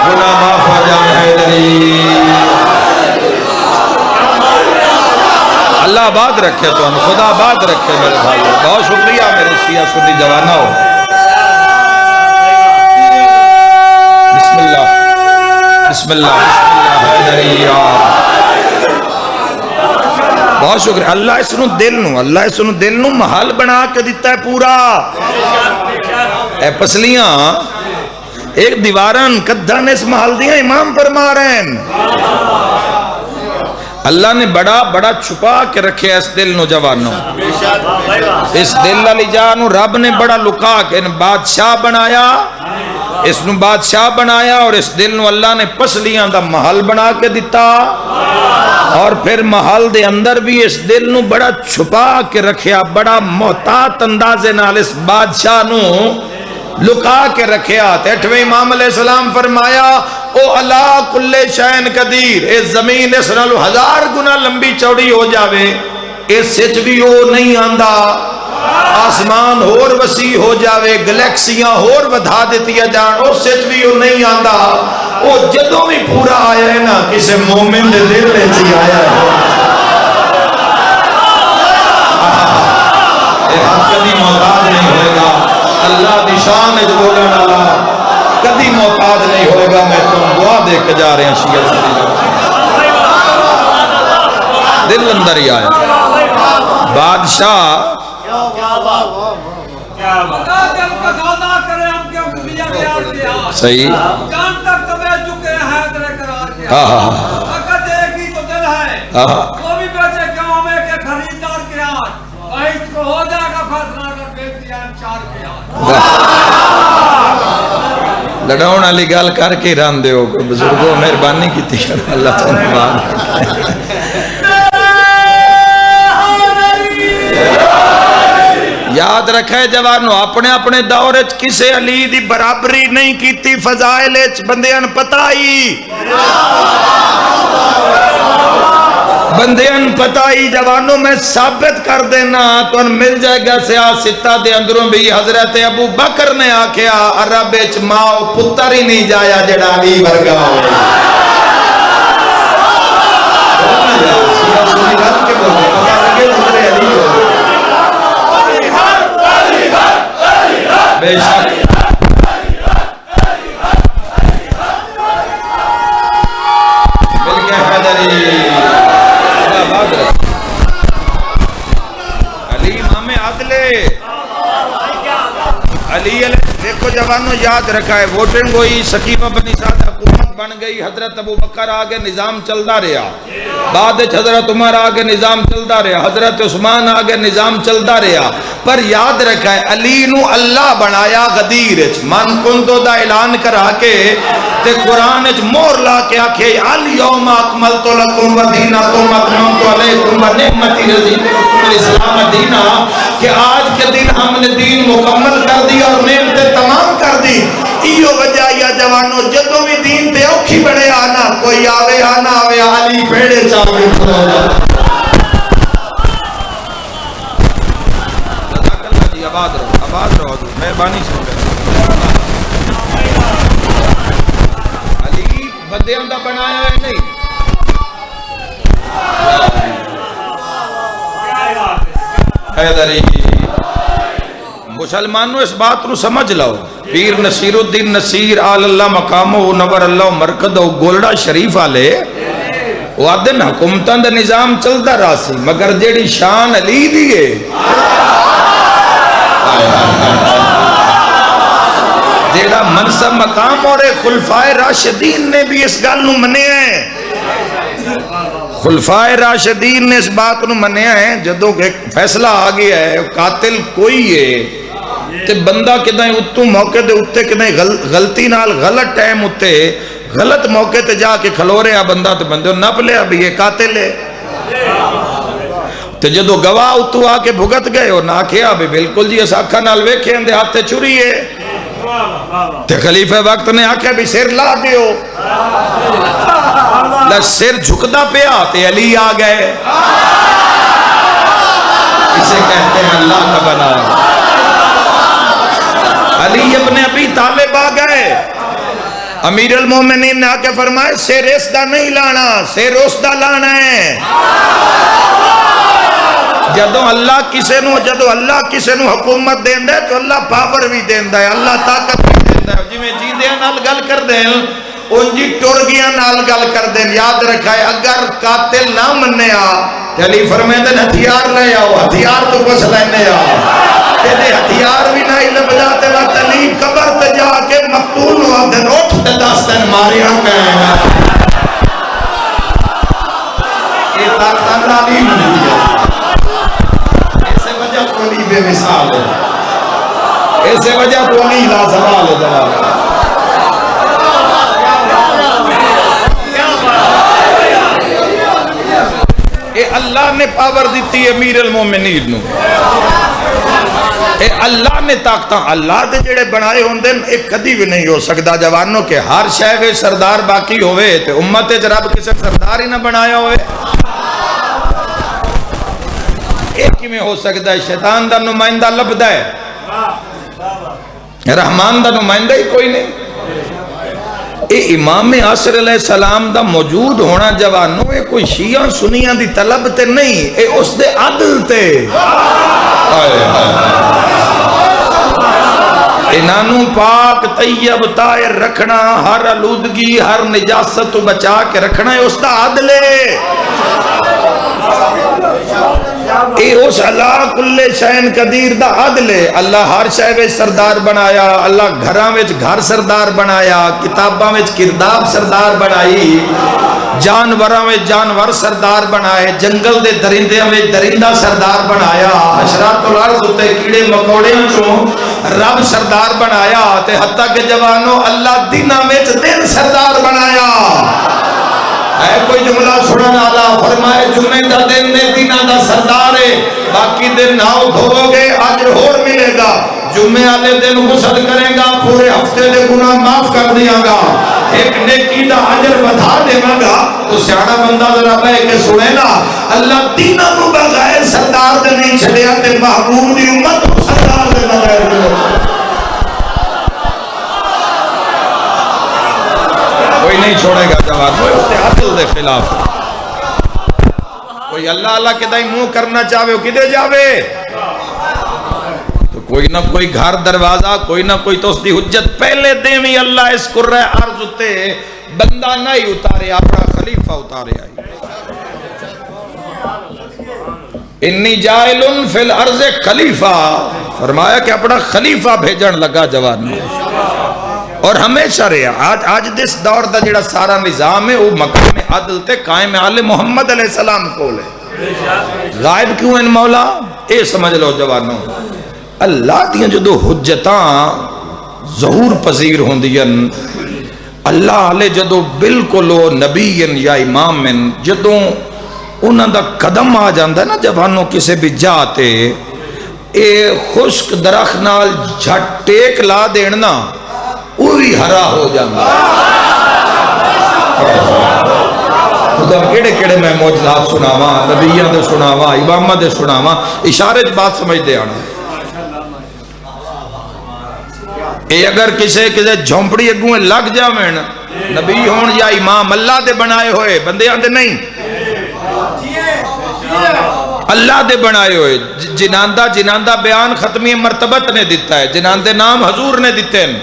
گناہ معاف ہو جان حیدری. اللہ آباد رکھے تو ہم خدا آباد رکھے میرے بھائی. بہت شکریہ میرے شیعہ سنی جوانہ ہو. بسم اللہ بسم اللہ حیدری. بہت شکریہ. اللہ اس نو دل نو محل بنا کے دیتا ہے پورا. اے پسلیاں ایک دیواران کدھا نے اس محل دیا امام فرما رہے ہیں. اللہ نے بڑا بڑا چھپا کے رکھے اس دل نوجوانوں، اس دل علی جانو رب نے بڑا لکا کے بادشاہ بنایا، اس نو بادشاہ بنایا، اور اس دل نو اللہ نے پسلیاں دا محل بنا کے دیتا، اور پھر محل دے اندر بھی اس دل نو بڑا چھپا کے رکھیا، بڑا محتاط اندازے نال اس بادشاہ نو لکا کے رکھیا۔ اٹھویں امام علیہ السلام فرمایا او اللہ کل شین قدیر، اس زمین اس نالو 1000 گنا لمبی چوڑی ہو جاوے، اس سچ بھی او نہیں آندا، آسمان اور وسیع ہو جاوے، گلیکسیاں اور ودھا دیتیا جان، او سچ بھی او نہیں آندا، او جدوں بھی پورا آیا ہے نا کسے مومن دے دل میں جی آیا ہے۔ یہ حق کبھی محتاج نہیں ہوئے گا، اللہ دی شان اج بولن والا کبھی محتاج نہیں ہوئے گا۔ میں تم دعا دے کے جا رہے ہیں شیعہ دل اندر ہی آیا بادشاہ صحیح جان تک دبے چکے ہیں تیرے قرار کے، فقط ایک ہی تو دل ہے، وہ بھی بچے کام ہے کہ خریدار کے آج بہت کو ہو جائے گا فیصلہ کر بیٹیاں 4 کے آج۔ لڑاؤن علی گال کر کے ران دے ہو بزرگوں مہربانی کی تھی اللہ تعالیٰ یاد رکھے جوانو اپنے اپنے دورج کسے علی دی برابری نہیں کیتی، فضائل بندیاں پتائی بندیاں پتائی جوانوں میں ثابت کر دینا تو ان مل جائے گا سیاستہ دے اندروں بھی حضرت ابو بکر نے آکھیا عرب اچ ماں پتر ہی نہیں جایا جڑا علی ورگا ہو بے شک مل گیا حیدری علی امام عدل علی دیکھو جوانوں یاد رکھا ہے ووٹنگ ہوئی سکیفہ بنی سعد حکومت بن گئی، حضرت ابو بکر آگے نظام چلتا رہا، بعد حضرت عمر آگے نظام چلتا رہا، حضرت عثمان آگے نظام چلتا رہا، پر یاد رکھا ہے علی نو اللہ بنایا غدیر من کنتو دا اعلان کرا کے تے قرآن اچ مور لا کے آکھے الیوم اکملت لکم و دینکم اتممت علیکم و نعمتی رضیت لکم الاسلام دینا، کہ آج کے دن ہم نے دین مکمل کر دی اور نعمتیں تمام کر دی۔ ایو وجہ یا جوانو جدوں بھی دین تے اوکھی بڑے آنا کوئی آوے آنا آوے علی پیڑے چاہے کھلو جا۔ آباد رہو مہربانی سے علی بندیاں دا بنایا ہے نہیں، حیدری مسلمانوں اس بات رو سمجھ لو، پیر نصیر الدین نصیر آل اللہ مقامو نور اللہ مرکد گولڈا شریف آلے وعدن حکومتاں دا نظام چلتا رہا سی، مگر جیڑی شان علی دیئے جیڑا منصب مقام اور خلفائے راشدین نے بھی اس گل نو منیا ہے، خلفائے راشدین نے اس بات نو منیا ہے جدوں کہ فیصلہ آ گیا ہے قاتل کوئی ہے تے بندہ کدائیں اتوں موقع دے اتے کدائیں غلطی نال غلط ٹائم اتے غلط موقع تے جا کے کھلو رہا بندہ تے بندے نپ لیا بھی یہ قاتل ہے، تے جدو گواہ اتو آ کے بھگت گئے اور نہ کیا بھی بالکل جی اس آکھا نال ویکھے اندے ہاتھے چوری ہے، تے خلیفہ وقت نے آکھا بھی سر لا دیو، سر جھکدا پیا تے علی آ گئے، اسے کہتے ہیں اللہ کا بنایا، علی ابن ابی طالب آ گئے، امیر المومنین نے آ کے فرمائے سر اس دا نہیں لانا سر اس دا لانا ہے۔ جدو اللہ کسے نو حکومت دیندہ ہے تو اللہ پاور بھی دیندہ ہے، اللہ طاقت بھی دیندہ ہے، جی میں جی دیا نال گل کر دیں ان جی ٹرگیاں نال گل کر دیں، یاد رکھا ہے اگر قاتل نہ مننے علی فرمائے دن ہتھیار لے آؤ، ہتھیار تو کچھ لینے آؤ، کہ ہتھیار بھی نہیں لب جاتے وقت علی قبر تے جا کے مقتول ہوا دن اٹھ تے دستن ماریا کہیں تعلیم دی ہے، اس وجہ تو علی بے مثال ہے، اس وجہ تو علی لا زوال ہے جواب۔ اے اللہ نے پاور دیتی ہے امیر المومنین نو، اے اللہ نے طاقتاں اللہ دے جڑے بنائے ہوندے ایک کدی بھی نہیں ہو سکتا جوانوں کے ہر شے وچ سردار باقی ہوئے تے امت وچ رب کسے سردار ہی نہ بنایا ہوئے، ایک کیویں ہو سکتا ہے؟ شیطان دا نمائندہ لبدا ہے، رحمان دا نمائندہ ہی کوئی نہیں۔ اے امام عصر علیہ السلام دا موجود ہونا جوانوں اے کوئی شیعہ سنیاں دی طلب تے نہیں، اے اس دے عدل تے انہوں پاک طیب طاہر رکھنا، ہر آلودگی ہر نجاست تو بچا کے رکھنا ہے اس دا عدل ہے۔ اے اس اللہ کل شین قدیر دا عدل ہے۔ اللہ ہر شے وچ سردار بنایا، اللہ گھراں وچ گھر سردار بنایا، کتاباں وچ کرداب سردار بنائی، جانوراں وچ جانور سردار بنائے، جنگل دے درندیاں وچ درندہ سردار بنایا، حشرات الارض تے کیڑے مکوڑیاں چوں رب سردار بنایا، تے حتیٰ کہ جوانوں اللہ دناں وچ دن سردار بنایا۔ اے کوئی جملہ سنن والا فرمائے جمعے دا دن نے دناں دا سردار ہے، باقی دن ناؤ دھو گے اجر اور ملے گا، جمعے والے دن غسل کرے گا پورے ہفتے دے گناہ معاف کر دیا گا، ایک نیکی دا اجر بڑھا دے گا۔ تو سیاڑا بندہ ذرا بیٹھ کے سنے نا، اللہ دیناں نو بغیر سردار دے نہیں چھڑیا تے محبوب دی امت کو سردار دے بغیر کوئی نہیں چھوڑے گا جواب، کوئی اس عدل دے خلاف، کوئی اللہ اللہ کدائی منہ کرنا چاہے وہ کدے جاوے، تو کوئی نہ کوئی گھر دروازہ کوئی نہ کوئی تو اس دی حجت پہلے دے میں اللہ اس کرہ عرض تے بندہ نہیں اتارے، اپنا خلیفہ اتارے آئی۔ انی جائل فی الارض خلیفہ، فرمایا کہ اپنا خلیفہ بھیجن لگا جوان نے، اور ہمیشہ رہا۔ آج دس دور دا جڑا سارا نظام ہے وہ مقام عدل تے قائم آل محمد علیہ السلام کو لے، غائب کیوں ان مولا؟ اے سمجھ لو جوانوں، اللہ دیاں جدو حجتاں ظہور پذیر ہوندیاں، اللہ علیہ جدو بالکل نبی یا امام جدو انہاں دا قدم آ جاندہ نا جوانوں کسے بھی جاتے، اے خشک درخت نال جھٹ ٹیک لا دینا اوہی ہرا ہو جاندہ۔ خدا کیڑے کیڑے میں معجزات سناواں، نبیان دے سناواں، امامہ دے سناواں، اشارے بات سمجھ دے آنا۔ اے اگر کسے جھونپڑی اگویں لگ جاویں نبی ہون یا امام اللہ دے بنائے ہوئے، بندے آندے نہیں، اللہ دے بنائے ہوئے، جناندہ بیان ختمی مرتبت نے دیتا ہے، جناندے نام حضور نے دیتے ہیں،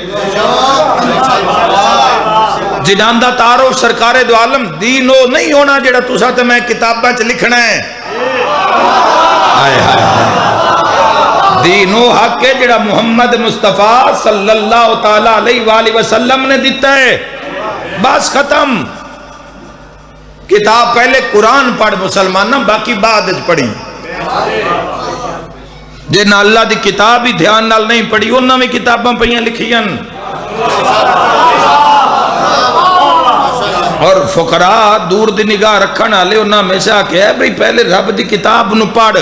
جناندہ تعارف سرکار دو عالم، دین وہ نہیں ہونا جڑا تسا تے میں کتاباں چ لکھنا ہے، دین وہ حق ہے جڑا محمد مصطفیٰ صلی اللہ تعالیٰ علیہ وآلہ وسلم نے دیتا ہے، بس ختم۔ کتاب پہلے قرآن پڑھ مسلمانہ، باقی بعد پڑھی، جنہاں اللہ دی کتاب ہی دھیان نال نہیں پڑھی انہاں میں کتاباں پہیاں لکھیاں، اور فقراء دور دی نگاہ رکھن آلے انہاں ہمیشہ کہا ہے بھئی پہلے رب دی کتاب نو پڑھ،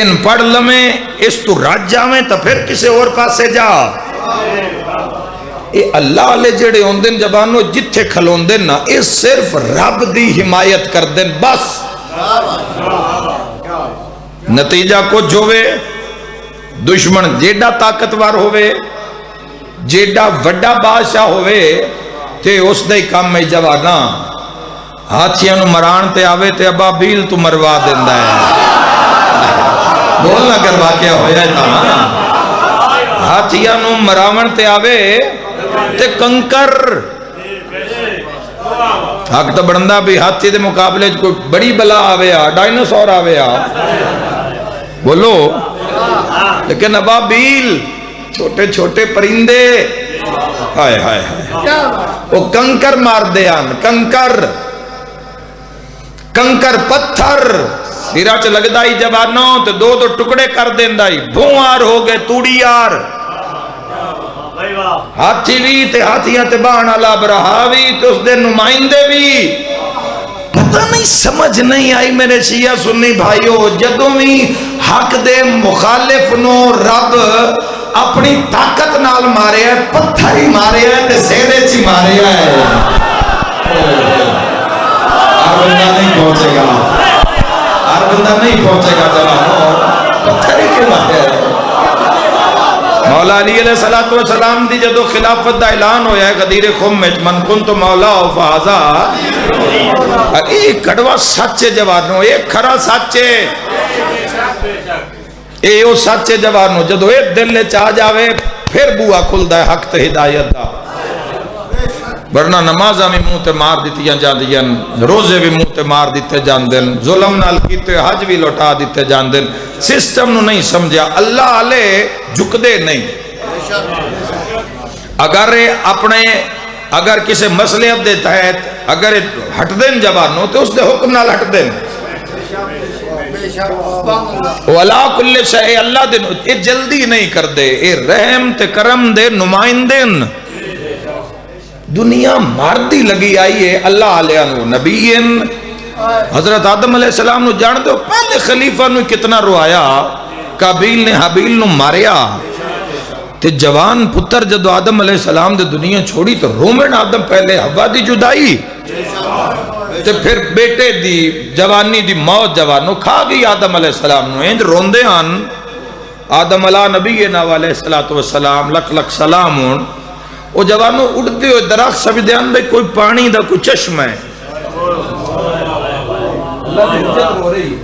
ان پڑھ لمیں اس تو رج جاویں تو پھر کسے اور پاسے جا۔ اے اللہ علیہ جڑے ہوندن جبانو جتھے کھلوندن نا، اے صرف رب دی حمایت کر دن بس، نتیجہ کچھ ہوئے، دشمن جیڑا طاقتور ہوئے، جیڑا وڈا بادشاہ ہوئے، تے اس دے کام میں جوانا ہاتھیاں نو مران تے آوے تے ابابیل تو مروا دیندہ ہے، بولنا کر واقعہ ہویا ہے نا، ہاتھیاں نو مراون تے آوے تے کنکر، حق تو بڑھندہ بھی ہاتھی دے مقابلے کوئی بڑی بلا آویا، ڈائنوسور آویا، بولو، لیکن ابابیل چھوٹے چھوٹے پرندے، ہائے ہائے ہائے، وہ کنکر مار دیان، کنکر، کنکر پتھر سیرا چ لگدا ہی جوانوں تے دو دو ٹکڑے کر دیندا ہی بھوار ہو گئے توڑی یار ہاتھی بھی تے ہاتھیاں تے بان والا برہا بھی تے اس دے نمائندے بھی پتہ نہیں سمجھ نہیں آئی میرے شیعہ سنی بھائیو جدوں بھی حق دے مخالف نو رب اپنی طاقت نال مارے ہے پتھر ہی مارے ہے تے سیرے چی مارے ہے ہر بندہ نہیں پہنچے گا ہر بندہ نہیں پہنچے گا جوانوں پتھر ہی کیوں مارے ہے مولا علی علیہ السلام دی جدو خلافت دا اعلان ہویا ہے غدیر خم میں من کن تو مولا و فہذا ایک کڑوا سچے جوانوں ایک کھرا سچے اے او سچے جوانوں جدو ایک دل لے چاہ جاوے پھر بوا کھل دا ہے حق تے ہدایت دا ورنہ نمازہ میں منہ تے مار دیتیاں جان دیں روزے بھی منہ تے مار دیتے جان دیں ظلم نال کیتے حج بھی لوٹا دیتے جان دیں سسٹم نو نہیں سمجھا اللہ علیہ جھک دے نہیں اگر کسی مسئلے دے تحت اگر ہٹ دیں جوانوں تو اس دے حکم نال ہٹ دیں وَلَا كُلِّ شَيْءٍ اللہ دے اے جلدی نہیں کر دے اے رحم تے کرم دے نمائندین دنیا ماردی لگی آئی ہے اللہ علیہ نو نبیین حضرت آدم علیہ السلام نو جان دو پہلے خلیفہ نو کتنا روایا قابیل نے حابیل نو ماریا تے جوان پتر جدو آدم علیہ السلام دے دنیا چھوڑی تو رومن آدم پہلے حوا دی جدائی تے پھر بیٹے دی جوانی دی موت جوانو کھا گئی آدم علیہ السلام نو انج روندے آن آدم علیہ نبینا علیہ السلام لکھ لکھ سلام ہون وہ جوانوں اڑتے ہوئے درخت سمجھ دیان بھئی کوئی پانی دا کوئی چشم ہے اللہ دی عزت رو رہی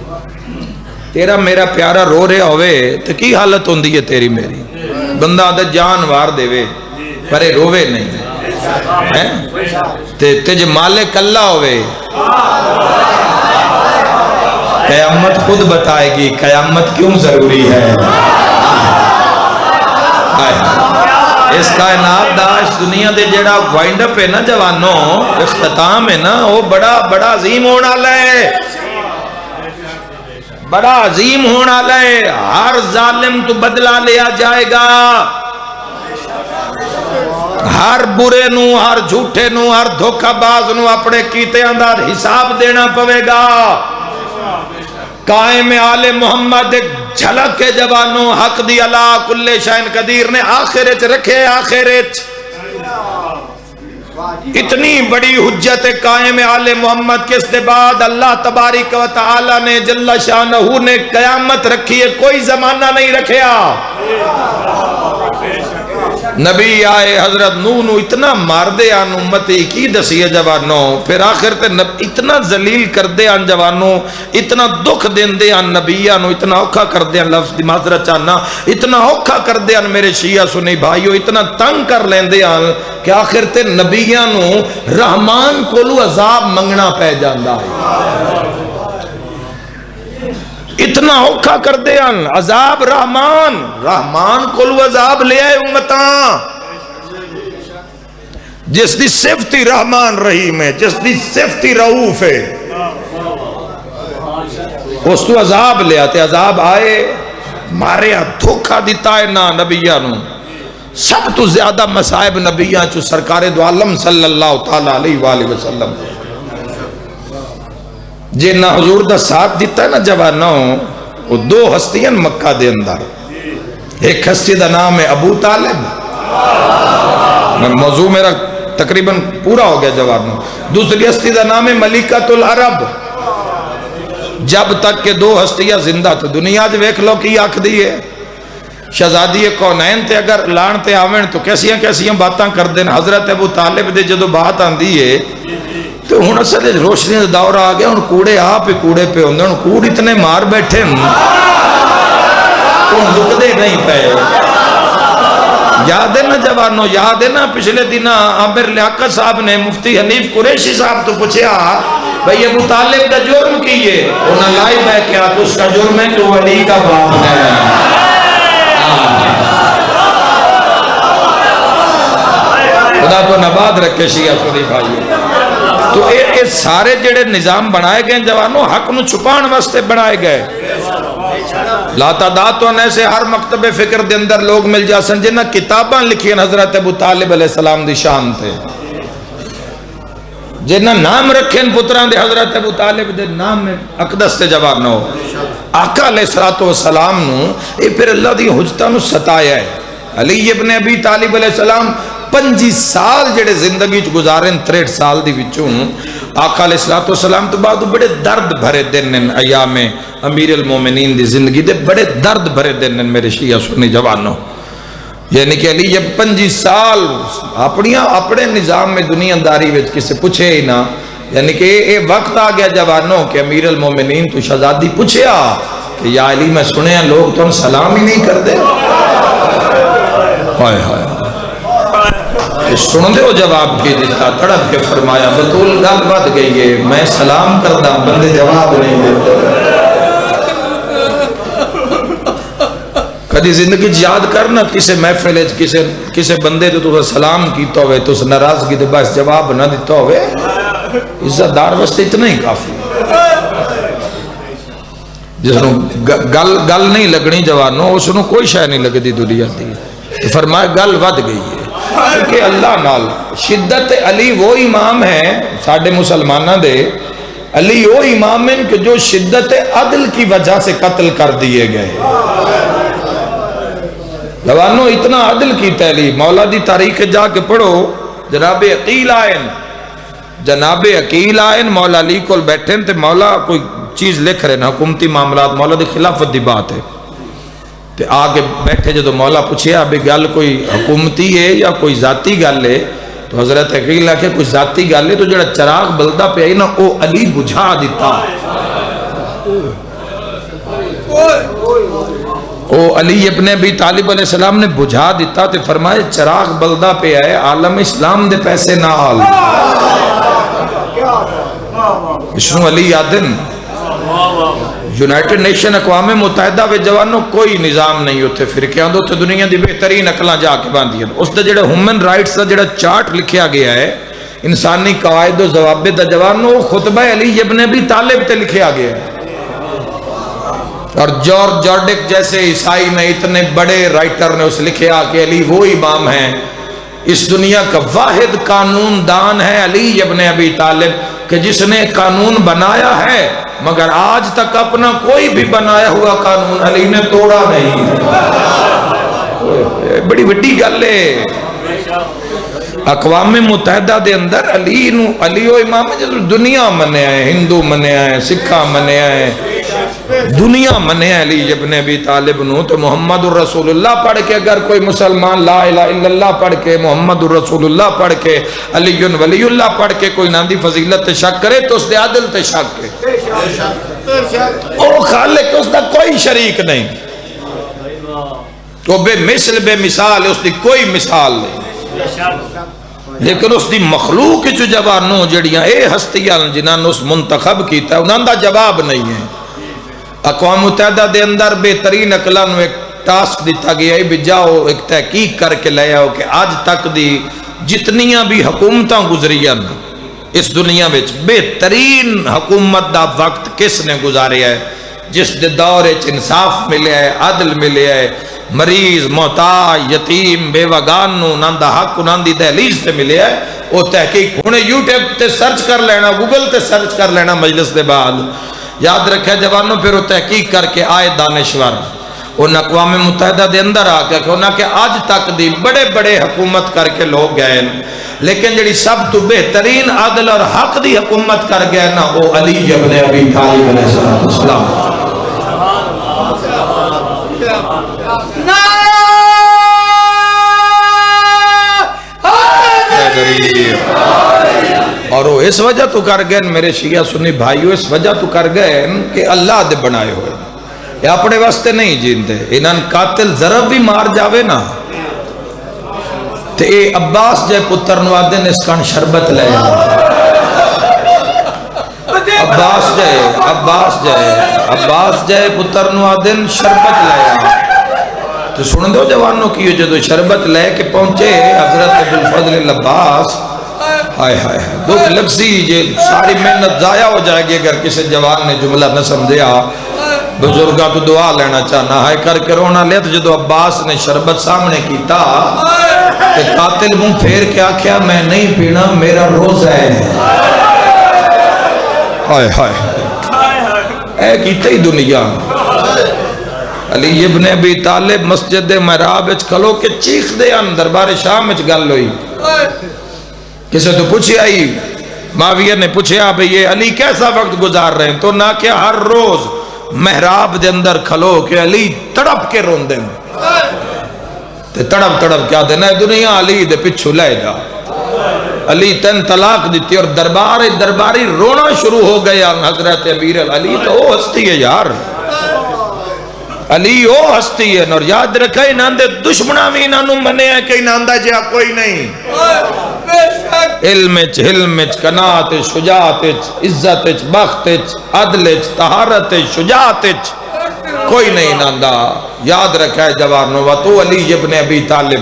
تیرا میرا پیارا رو رہے ہوئے تو کی حالت ہوندی ہے تیری میری بندہ آدھا جان وار دے وے پرے روے نہیں تجھے مالک اللہ ہوئے قیامت خود بتائے گی قیامت کیوں ضروری ہے اس کائنات دا اس دنیا دے جیڑا وائنڈ اپ ہے نا جوانوں اختتام ہے نا وہ بڑا عظیم ہونا لے بڑا عظیم ہونا لے ہر ظالم تو بدلہ لیا جائے گا ہر برے نو ہر جھوٹے نو ہر دھوکہ باز نو اپنے کیتے اندر حساب دینا پوے گا قائم آل محمد ایک جھلک کے جوانوں حق دی اللہ کل شائن قدیر نے آخرت رکھے آخرت اتنی بڑی حجت قائم آل محمد کس دے بعد اللہ تبارک و تعالی نے جل شانہ نے قیامت رکھی ہے کوئی زمانہ نہیں رکھیا نبی آئے حضرت نو اتنا مار دے آن امتی کی دسی ہے جوانوں پھر آخر تے اتنا ذلیل کر دے آن جوانوں اتنا دکھ دین دے آن نبیانوں اتنا اوکھا کر دے آن لفظ دی معذرت چاہنا اتنا اوکھا کر دے آن میرے شیعہ سنی بھائیو اتنا تنگ کر لین دے آن کہ آخر تے نبیانوں رحمان کولو عذاب منگنا پہ جاندہ ہے اتنا اوکھا کر دے ان عذاب رحمان کولو عذاب لے آئے امتاں جس دی صفتی رحمان رحیم ہے جس دی صفتی رعوف ہے اس تو عذاب لے آتے عذاب آئے مارے دھوکہ دیتا ہے نا نبیانوں سب تو زیادہ مسائب نبیان چو سرکار دو عالم صلی اللہ تعالیٰ علیہ وآلہ وسلم جنہ حضور دا ساتھ دیتا ہے نا جوانوں وہ دو ہستیاں مکہ دے اندر ایک ہستی دا نام ہے ابو طالب موضوع میرا تقریباً پورا ہو گیا جوانوں دوسری ہستی دا نام ہے ملکۃ العرب جب تک کہ دو ہستیاں زندہ تو دنیا جو ایک لو کی آنکھ دیئے شہزادی کونین تے اگر لانتے آویں تو کیسیاں باتاں کر دیں حضرت ابو طالب دے جدو بات آن دیئے تو ہون اصل روشنی دا دور آ گیا ہون کوڑے آپ ہی کوڑے پہ ہوندے ہون کوڑ اتنے مار بیٹھے ہون لک دے نہیں پہ یاد ہے نا جوانو یاد ہے نا پچھلے دن عامر لیاقت صاحب نے مفتی حنیف قریشی صاحب تو پوچھیا بھئی ابو طالب دا جرم کیے انہاں لائب ہے کیا تو اس کا جرم ہے کہ وہ علی کا باپ ہے خدا تو نباد رکھے شیعہ سنی بھائی تو اے سارے جڑے نظام بنائے گئے جوانوں حق نو چھپان واسطے بنائے گئے. لا تعداد تو ایسے ہر مکتب فکر دے اندر لوگ مل جاسن جنہ کتاباں لکھی حضرت ابو طالب علیہ السلام دی شان تے، جنہ نام رکھیں پتران دے حضرت ابو طالب دے نام میں اقدس تے جوانو. آقا علیہ السلام نو اے پھر اللہ دی حجتہ نو ستایا ہے. علی ابن ابی طالب علیہ السلام 25 سال جڑے زندگی گزارن 63 سال دی وچوں آقا علیہ السلام تو بعد بڑے درد بھرے دن ایام امیر المومنین دی زندگی دے بڑے درد بھرے دن میرے شیعہ سنی جوانوں. یعنی کہ علی جب 25 سال اپنے نظام میں دنیا داری وچ کسے پوچھے ہی نہ. یعنی کہ یہ وقت آ گیا جوانوں کہ امیر المومنین تو شہزادی پوچھیا کہ یا علی میں سنیا لوگ تو سلام ہی نہیں کر دے. ہائے ہائے سن دے ہو جواب کی دیتا تڑپ کے فرمایا بطول گل بد گئی ہے میں سلام کردہ بندے جواب نہیں دیتے. کدی زندگی یاد کرنا کسے محفل کسے بندے تو سلام کیتا ہوئے تو ناراضگی دے بس جواب نہ دیتا ہوئے عزت دار واسطے اتنا ہی کافی. جس نو گل نہیں لگنی جوانوں اس نو کوئی شے نہیں لگدی دنیا دی. فرمایا گل ود گئی ہے کہ اللہ نال شدت علی وہ امام ہیں ساڈے مسلمانہ دے. علی وہ امام ہیں کہ جو شدت عدل کی وجہ سے قتل کر دیے گئے. جوانوں اتنا عدل کی علی. مولا دی تاریخ جا کے پڑھو جناب عقیل آئین مولا علی کو بیٹھے تے مولا کوئی چیز لکھ رہے نا حکومتی معاملات مولا دی خلافت دی بات ہے تے آگے بیٹھے جدو مولا پوچھے ابھی گل کوئی حکومتی ہے یا کوئی ذاتی گل ہے تو حضرت عقیل نے کہ کوئی ذاتی گل ہے تو جڑا چراغ بلدہ پہ آئی نا او علی بجھا دیتا. او علی ابن ابی طالب علیہ السلام نے بجھا دیتا تے فرمائے چراغ بلدہ پہ آئے عالم اسلام دے پیسے نہ آل اشنو علی آدن. یونائٹڈ نیشن اقوام متحدہ وے جوانوں کوئی نظام نہیں ہوتے فرقیاں دو تے دنیا دی بہترین اقلاں جا کے باندھی ہیں. اس دا جڑا ہیومن رائٹس دا جڑا چارٹ لکھیا گیا ہے انسانی قواعد و ضوابط دا جوانوں خطبہ علی ابن ابی طالب تے لکھیا گیا ہے. اور جارج جارڈک جیسے عیسائی میں اتنے بڑے رائٹر نے اس لکھیا کہ علی وہ امام ہیں اس دنیا کا واحد قانون دان ہے علی ابن ابی طالب کہ جس نے قانون بنایا ہے مگر آج تک اپنا کوئی بھی بنایا ہوا قانون علی نے توڑا نہیں. بڑی بڑی گل ہے. اقوام متحدہ دے اندر علی و امام دنیا منیا ہے ہندو منیا ہے سکھا منیا ہے دنیا منیا علی ابن ابی طالب نو. تو محمد الرسول اللہ پڑھ کے اگر کوئی مسلمان لا الہ الا اللہ پڑھ کے محمد الرسول اللہ پڑھ کے علی ولی اللہ پڑھ کے کوئی ناندی فضیلت تے شک کرے تو اس دے عدل تے شک ہے. او خالق اس دا کوئی شریک نہیں وہ بے مثل بے مثال اس دی کوئی مثال نہیں. لیکن اس دی مخلوق جو جوانوں جڑیاں اے ہستیاں جنہاں نے اس منتخب کیتا ہے انہاں دا جواب نہیں ہے. اقوام متحدہ دے اندر بہترین اقلان ایک ٹاسک دیتا گیا ہے بھی جاؤ ایک تحقیق کر کے لے آؤ کہ آج تک دی جتنیاں بھی حکومتاں گزریاں اس دنیا میں بہترین حکومت دا وقت کس نے گزاریا ہے جس دے دور انصاف ملے ہے عدل ملے ہے مریض محتاج یتیم بیوگان نو ناندہ حق ناندی دہلیز تے ملے ہے. وہ تحقیق انہیں یوٹیوب تے سرچ کر لینا گوگل تے سرچ کر لینا مجلس دے بعد یاد رکھے جوانوں پھر وہ تحقیق کر کے آئے دانشور ان اقوام متحدہ دے اندر آ کے انہاں کہ آج تک دی بڑے بڑے حکومت کر کے لوگ گئے لیکن جڑی سب تو بہترین عدل اور حق دی حکومت کر گئے نا وہ علی ابن ابی طالب علیہ السلام. اور وہ اس وجہ تو کر گئے میرے شیعہ سنی بھائیو اس وجہ تو کر گئے کہ اللہ دے بنائے ہوئے یہ اپنے واسطے نہیں جیندے. انہاں قاتل ضرب بھی مار جاوے نا تے اے عباس جائے پتر نوادن اس کان شربت لے عباس جائے پتر نوادن شربت لے تو سن دو جوانوں کی جدو شربت لے کے پہنچے حضرت ابوالفضل العباس ہائے ہائے دکھ لگ سی جی ساری محنت ضائع ہو جائے گی اگر کسی جوان نے جملہ نہ سمجھیا بزرگاں تو دعا لینا چاہنا ہے کر کے رونا لیا تو جدو عباس نے شربت سامنے کیتا کہ قاتل منہ پھیر کے آکھیا میں نہیں پینا میرا روزہ ہے ہائے ہائے اے کیتے ہی دنیا علی ابن ابی طالب مسجد محراب اچ کھلو کے چیخ دے دربار شام اچ گل ہوئی کسے تو پوچھی آئی معاویہ نے پوچھا بھئی یہ علی کیسا وقت گزار رہے ہیں تو نہ کیا ہر روز محراب دے اندر کھلو کہ علی تڑپ کے رون دیں تڑپ تڑپ کیا دینا ہے دنیا علی دے پچھو لے جا علی تن طلاق دیتی اور درباری رونا شروع ہو گیا حضرت امیر علی تو وہ ہستی ہے یار علی وہ ہستی ہے اور یاد رکھا انہاں دے دشمنہ بھی انہاں نو منے ہیں کہ انہاں دا جا کوئی نہیں علمچ حلمچ قناعت شجاعتچ عزتچ بختچ عدلچ طہارت شجاعتچ کوئی نہیں انہاں دا یاد رکھا ہے جوانوں تو علی ابن ابی طالب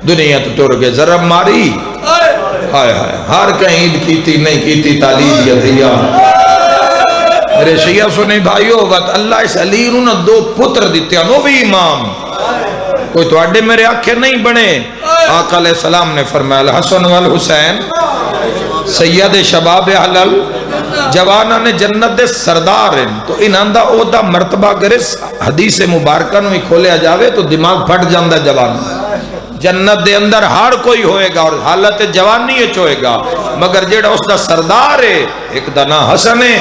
دنیا تو ٹر گئے ضرب ماری ہائے ہائے ہر کہیں عید کیتی نہیں کیتی تعلیم یا دیا میرے شیعہ سنے بھائیو وقت اللہ اس علی انہوں نے دو پتر دیتے ہیں وہ بھی امام کوئی تو اڈے میرے آنکھیں نہیں بنے آقا علیہ السلام نے فرمایا الحسن والحسین سید شباب اہل جوانہ نے جنت دے سردار ہیں تو انہاں دا او دا مرتبہ گرس حدیث مبارکہ نو ہی کھولیا جاوے تو دماغ پھٹ جاندہ جوان جنت دے اندر ہر کوئی ہوئے گا اور حالت جوانی اچ ہوئے گا مگر جیڑا اس دا سردار ہے ایک دا نام حسن ہے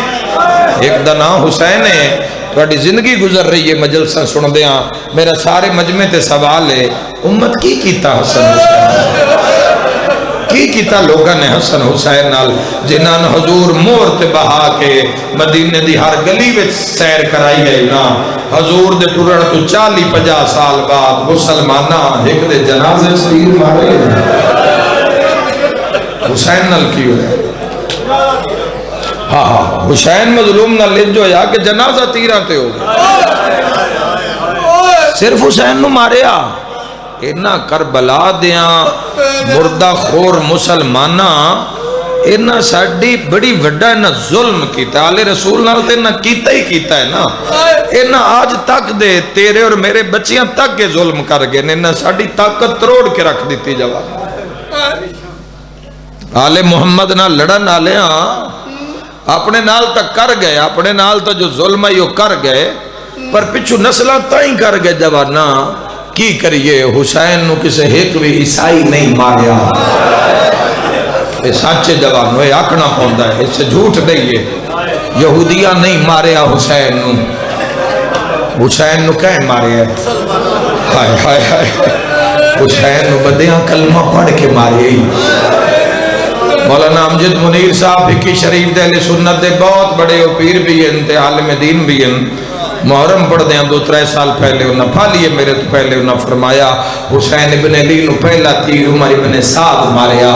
ایک دا نام حسین ہے تھوڑی زندگی گزر رہی ہے مجلسہ سن دیاں میرا سارے مجمع تے سوال ہے امت کی کیتا حسن حسین کی کیتا لوگاں نے حسن حسین نال جنہاں نے حضور مور تے بہا کے مدینے دی ہر گلی وچ سیر کرائی گئی نا حضور دے ٹرن تو 40-50 سال بعد مسلمانہ ایک دے جنازے تیر مارے حسین نال کی ہوئے ہاں ہاں حسین مظلوم نہ لج جو یا کہ جنازہ تیرہ تے ہو صرف حسین نو ماریا اینا کربلا دیاں مردہ خور مسلمانہ اینا ساڑی بڑی وڈا اینا ظلم کیتا ہے آلِ رسول نال تے اینا کیتا ہی کیتا ہے نا اینا آج تک دے تیرے اور میرے بچیاں تک کے ظلم کر گئے اینا ساڑی طاقت تروڑ کے رکھ دیتی جواب آلِ محمد نہ لڑن آلیاں اپنے نال تک کر گئے اپنے نال تک جو ظلم ہے یہ کر گئے پر پچھو نسلہ تائیں کر گئے جوانا کی کریے حسین نو کسے ایک بھی عیسائی نہیں ماریا یہ سچے جوانو یہ آکھنا پوندا ہے اس سے جھوٹ نہیں ہے یہودیہ نہیں ماریا حسین نو کہیں ماریا ہائے ہائے ہائے حسین نو بدیاں کلمہ پڑھ کے ماریا ہی مولانا امجد منیر صاحب فقی شریف دے اہل سنت دے بہت بڑے پیر بھی ہیں تے عالم دین بھی ہیں محرم پڑھ دیں 2-3 سال پہلے انہاں پھالیے میرے تو پہلے انہاں فرمایا حسین ابن علی نو پہلا تیر عمر ابن سعد ماریا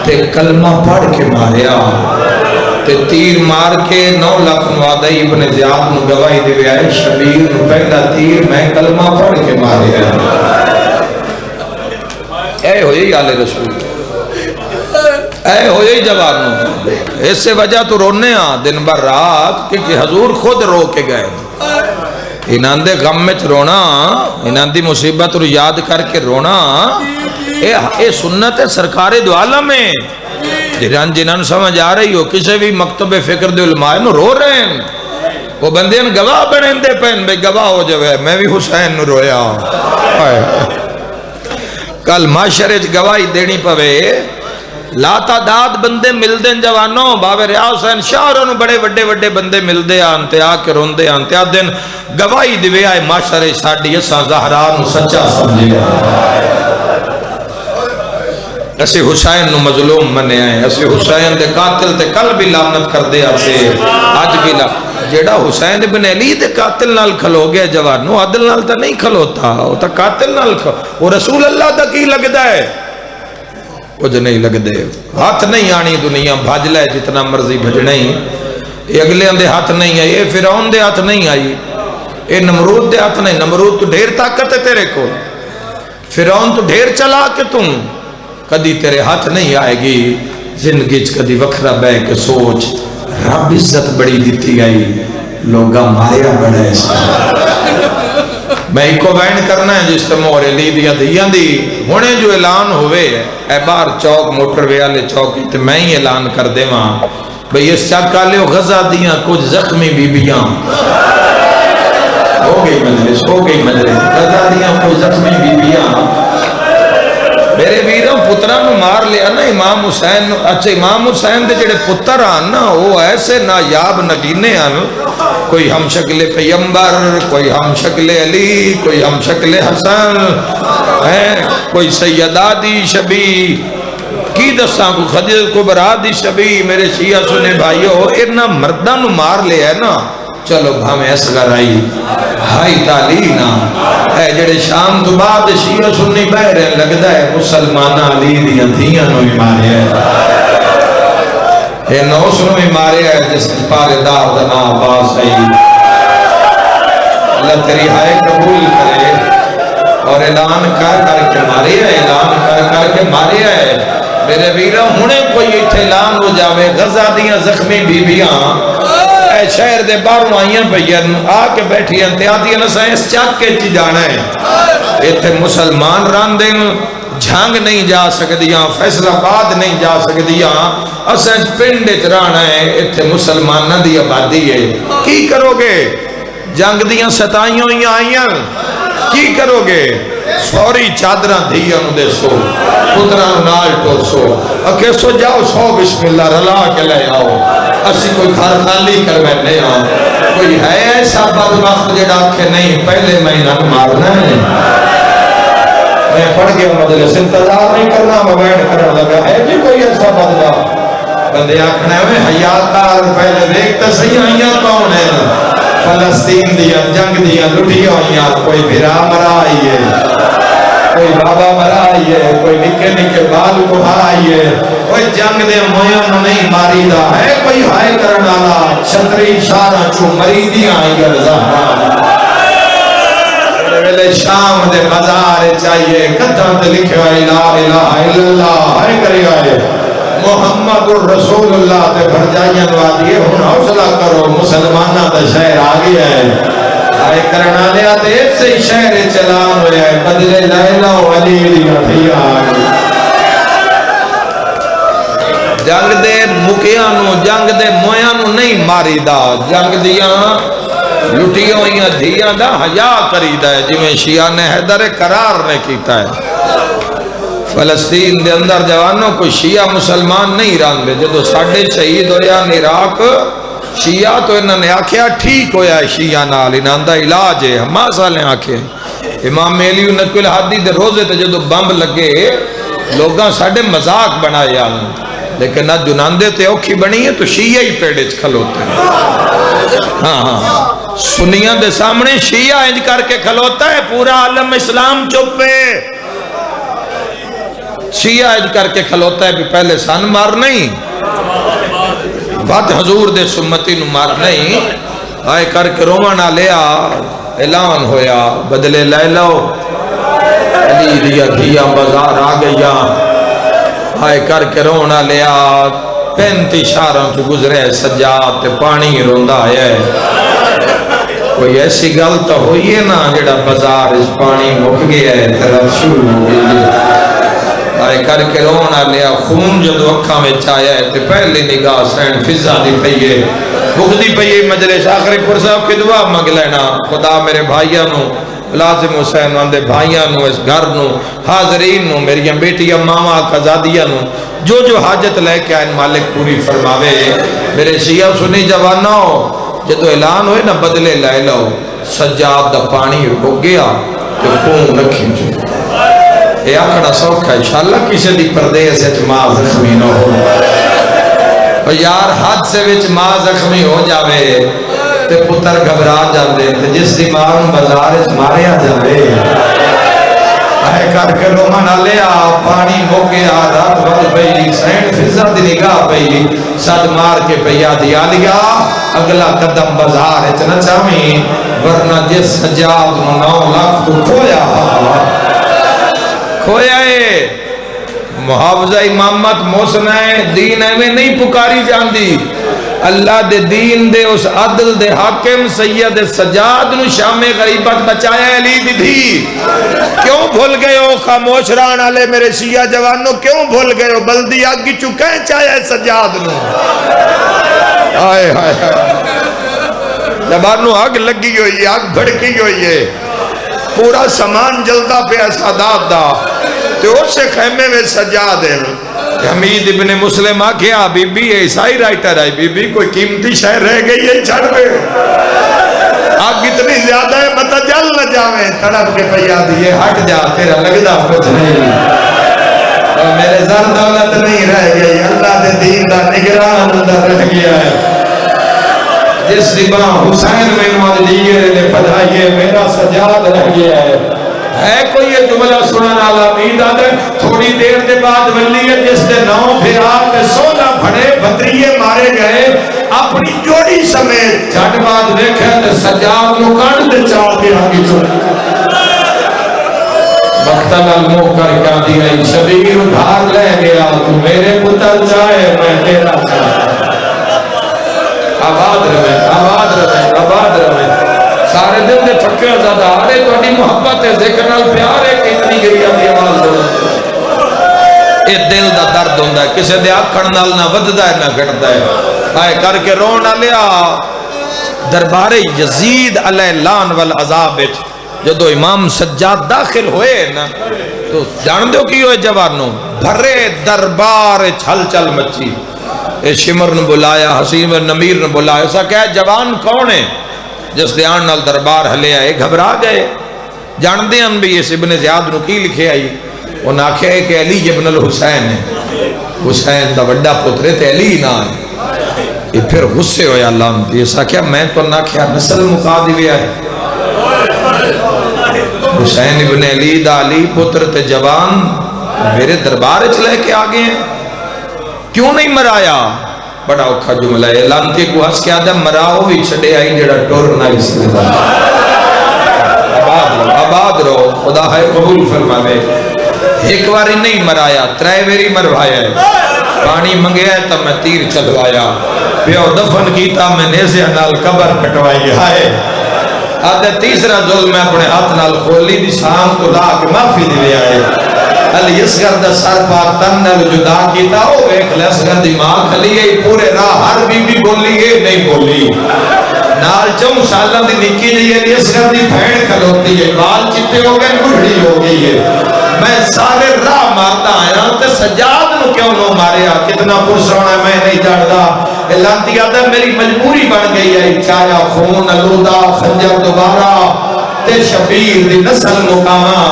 تے کلمہ پڑھ کے ماریا تے تیر مار کے 9 لاکھ نوادہ ابن زیاد نو گواہی دے آئے شبیر نو پہلا تیر میں کلمہ پڑھ کے ماریا اے ہوئی آلِ رسول اے ہوئی جوانوں اس سے وجہ تو رونے دن بھر رات کہ حضور خود رو کے گئے انہاں دے غم میں رونا انہاں دی مصیبت رو یاد کر کے رونا اے سنت سرکار دو عالم ہے جنہاں سمجھ آ رہی ہو کسے بھی مکتب فکر دے علماء نو رو رہے ہیں وہ بندے گواہ بنے دے پہن بے گواہ ہو جائے میں بھی حسین نو رویا کل معاشرے گواہی دینی پوے لا تعداد بندے مل دیں جوانوں بابے ریاض حسین شاہروں نے بڑے وڈے وڈے بندے مل دے آنتے آکے رون دے آنتے آ دن گواہی دیوے آئے معاشرے ساڑھی اساں زہران سچا سمجھے ایسے حسین نو مظلوم منے آئے ایسے حسین دے قاتل تے کل بھی لعنت کر دے آتے آج بھی جیڑا حسین ابن علی دے قاتل نال کھلو گیا جوانوں عدل نال تا نہیں کھلوتا وہ تا قاتل نال کھلو وہ رسول اللہ دا کی لگ دا ہے کچھ نہیں لگ دے ہاتھ نہیں آنی دنیا بھاج لے جتنا مرضی بھجنے ہی یہ اگلے اندے ہاتھ نہیں آئی یہ فرعون دے ہاتھ نہیں آئی یہ نمرود دے ہاتھ نہیں نمرود تو ڈھیر طاقت ہے تیرے کو فرعون تو ڈھیر چلا کہ تم کدی تیرے ہاتھ نہیں آئے گی زندگی کدی وکھرا بہ کے سوچ رب عزت بڑی دیتی گئی لوگا ماریا بڑا ہے میں ایک کو بین کرنا ہے جس تے مورے لی دیا دیاں دی ہونے جو اعلان ہوئے اے بار چوک موٹر ویالے چوکی تے میں ہی اعلان کر دے ماں بھئی اس چاکا لے غزہ دیاں کچھ زخمی بی بیاں ہو گئی مجلس غزہ دیاں کچھ زخمی بی بیاں میرے ویروں پتران مار لیا نا امام حسین اچھا امام حسین دے جڑے پتر آن نا وہ ایسے نایاب نگینے آن کوئی ہم شکل پیمبر کوئی ہم شکل علی کوئی ہم شکل حسن کوئی سیدہ دی شبی کی دستان کو خدیجہ کبریٰ دی شبی میرے شیعہ سنے بھائیو اتنا مردان مار لیا ہے نا چلو ہمیں اصغر آئی ہائی تعلینا اے جڑے شام تو بعد شیعہ سنی بہرے لگتا ہے مسلمانہ علی دیاں دھیاں نو بھی مارے ہے اے نوس نو بھی مارے ہے جس پارے دار دنا عباس ہے اللہ تیری ہائے قبول کرے اور اعلان کر کے مارے ہے اعلان کر کے مارے ہے میرے ویرہ ہونے کوئی اتھے اعلان ہو جاوے غزہ دیاں زخمی بی بیاں اے شہر دے باہروں آئیاں بھئین آ کے بیٹھی انتیادی نسائیں اس چاک کے چی جانا ہے اتھے مسلمان ران دیں جھانگ نہیں جا سکدیاں فیصلہ آباد نہیں جا سکدیاں اسیں پنڈ اچرانا ہے اتھے مسلمانہ دی آبادی ہے کی کرو گے جنگ دیاں ستائیوں ہی آئیاں کی کرو گے سوری چادران دھیان دے سو پتران نال تو سو اکے سو جاؤ سو بسم اللہ رلا کے لے آؤ اسی کوئی گھر خالی کر بیٹھے ہاں کوئی ہے ایسا بدبخت جڑا کہ نہیں پہلے مہینہ مارنا ہے میں پڑھ گیا مجلس انتظار نہیں کرنا میں بیٹھ کرنا لگا ہے جی کوئی ایسا بدبخت بندے آکھنے میں حیاتار پہلے دیکھتا صحیح آئیاں کون ہے فلسطین دیا جنگ دیا لٹھی آئیاں کوئی بھرا مرا آئی ہے کوئی بابا مرا آئی ہے کوئی نکے نکے بال کو آئی ہے کوئی جنگ دے مویاں نہیں ماری دا ہے کوئی ہائے کرنا لا چھتری شارہ چو مریدی آئی گر زہران ویلے شام دے بازار چاہیے کتھاں تے لکھے آئی لا الہ الا اللہ ہائے کرے آئے محمد الرسول اللہ تے بھر جائیاں وادیے ہن حوصلہ کرو مسلمانہ تے شہر آگے ہے آئے کرنا لیا تے ایک سے شہر چلان ہویا ہے بدلے لیلہ و علی دی نفیہ آگے جنگ دے مکیانو جنگ دے مویانو نہیں ماری دا جنگ دیاں لٹیوں ہوئیاں دھیاں دا حیا کری دا ہے جویں شیعہ نے حیدر قرار نے کیتا ہے فلسطین دے اندر جوانوں کو شیعہ مسلمان نہیں ران دے جدو ساڑھے شہید ہویا عراق شیعہ تو انہوں نے آکھیا ٹھیک ہویا ہے شیعہ نال انہوں دا علاج ہے ہما سالیں آکھے امام میلی نقل حدی دے روزے تے جدو بمب لگے لوگاں ساڑھے مذاق بنائے آلیں لیکن نہ جناندے تے اوکھی بنی ہے تو شیعہ ہی پیڑے کھلوتے ہیں ہاں سنیاں دے سامنے شیعہ انج کر کے کھلوتا ہے پورا عالم اسلام چپے شیعہ اج کر کے کھلوتا ہے بھی پہلے سن مار نہیں بات حضور دے سمتی نو مار نہیں آئے کر کے رومانہ لیا اعلان ہویا بدلے لے لو علی دیا دھیا بازار آ گیا آئے کر کے رونا لیا 35 شہروں تو گزرے سجاد تے پانی روندا ہے کوئی ایسی گل تو ہوئی ہے نا جڑا بازار اس پانی مک گیا ہے طرف شروع ہو گئی آئے کر کے رونا لیا خون جدو اکھا میں چایا ہے تے پہلی نگاہ سین فضا دی پئیے بغدی پئیے مجلس آخری فرصاحب کی دعا مانگ لینا خدا میرے بھائیاں نو لازم حسین واندے بھائیاں نو اس گھر نو حاضرین نو میری بیٹیاں ماما قزادیاں نو جو حاجت لے کے آئین مالک پوری فرماوے میرے شیعہ سنی جوانوں جدو اعلان ہوئے نا بدلے لے لو سجاد دا پانی رک گیا تو خون رکھی جو یہ آکھنا سوکھا انشاءاللہ کسی دی پردیس ہے ماں زخمی نہ ہو اور یار حد سے وچ ماں زخمی ہو جاوے تے پتر گھبرا جاندے تے جس دی ماں بازار وچ ماریا جاوے آئے کر کے رومانہ لیا پانی ہو گیا رات بھر پئی سینٹ فضا دی نگاہ پئی صد مار کے پیا دیا لیا اگلا قدم بازار وچ نہ چاویں ورنہ جس سجاد نو 9 لاکھ تو کھویا ہے محافظہ امامت موسنا دین ایویں نہیں پکاری جاندی. اللہ دے دین دے اس عدل دے حاکم سید سجاد نو شام غریبت بچایا علی دی دھی. کیوں بھول گئے ہو خاموش ران والے میرے شیعہ جوانوں, کیوں بھول گئے ہو؟ بلدی اگ چکے چاہے سجاد نو. آئے ہائے ہائے جوانوں اگ لگی ہوئی ہے, اگ بھڑکی ہوئی ہے, پورا سامان جلدا پہ سادات دا تو اس سے خیمے میں سجاد ہے. حمید ابن مسلم آکھیا بی بی عیسائی رائٹر ہے, بی بی کوئی قیمتی شے رہ گئی ہے چھڑ دے, آگ اتنی زیادہ ہے مت جل نہ جاویں. تڑپ کے پیا دیے ہٹ جا تیرا لگدا کچھ نہیں, اور میرے زر دولت نہیں رہ گئی, اللہ دے دین دا نگران اندر رہ گیا ہے. جس دبا حسین میں مدلیے نے پڑھائیے میرا سجاد رہ گیا ہے. ہے کوئی یہ جملہ سنن والا امید آدھے تھوڑی دیر کے بعد ولیت جس دے 9 پھرا کے 16 بھڑے بطریے مارے گئے اپنی جوڑی سمیت جھٹ بعد دیکھے تے سجاد نو کانڈ دے چاڑ کے آگے چھوڑ مقتل الموہ کر کیا دیا شبیر ادھار لے گیا تو میرے پتر چاہے میں تیرا چاہے. آباد رہے آباد رہے آباد رہے سارے دل دے تھکے زیادہ آرے تو اڈی محبت ہے ذکر نال پیار ہے کہ اتنی گئی آدھی آواز دو. اے دل دا درد ہوندہ ہے, کسے دے آکھن نال نہ وددا ہے نہ گھٹدا ہے. آئے کر کے رون لیا دربار یزید علیہ لان والعذاب جدو امام سجاد داخل ہوئے نا تو جان دو کی ہوئے جوانوں بھرے دربار چھل چل مچی. اے شمر نے بلایا, حسین نمیر نے بلایا, اسا کہا جوان کون ہے جس دیان نال دربار ہلے آئے. گھبرا گئے, جان دے ان بھی اس ابن زیاد نو کی لکھے آئی, وہ ناکھے ہے کہ علی ابن الحسین ہے, حسین دا وڈا پترے تے علی نہ ہے. یہ پھر غصے ہویا اللہ یہ سا کیا میں تو ناکھیا نسل مقادی بھی آئے. حسین ابن علی دا علی پتر تے جوان میرے دربار چلے کے آگے ہیں, کیوں نہیں مرایا؟ بڑا اوکھا جملہ ہے. لانتی کو ہس کے آدھا مراؤ بھی چھڑے آئی جڑا ٹور نہ اس لئے. آباد رہو خدا ہے قبول فرماوے. ایک باری نہیں مرایا, 3 ویری مروایا ہے. پانی منگیا ہے تب میں تیر چلوایا, پیو دفن کیتا میں نیزے نال قبر پٹوائی. ہائے آدھے تیسرا ظلم میں اپنے ہاتھ نال کھولی دی شام کو لا کے معافی دے آئے. علی اسگر دا سر پاک تن نال جدا کیتا او ایک لسگر دی ماں کھلی ہے پورے راہ ہر بی بی بولی ہے نہیں بولی. نال 4 سالہ دی نکی جی علی اسگر دی بھین کھلوتی ہے, بال چٹے ہو گئے بڑھڑی ہو گئی ہے. میں سارے راہ مارتا آیا تے سجاد نو کیوں نو ماریا, کتنا پرسونا میں نہیں جاندا. لانتی آدھا میری مجبوری بن گئی ہے, چایا خون علودہ خنجر دوبارہ تے شبیر دی نسل مقامہ.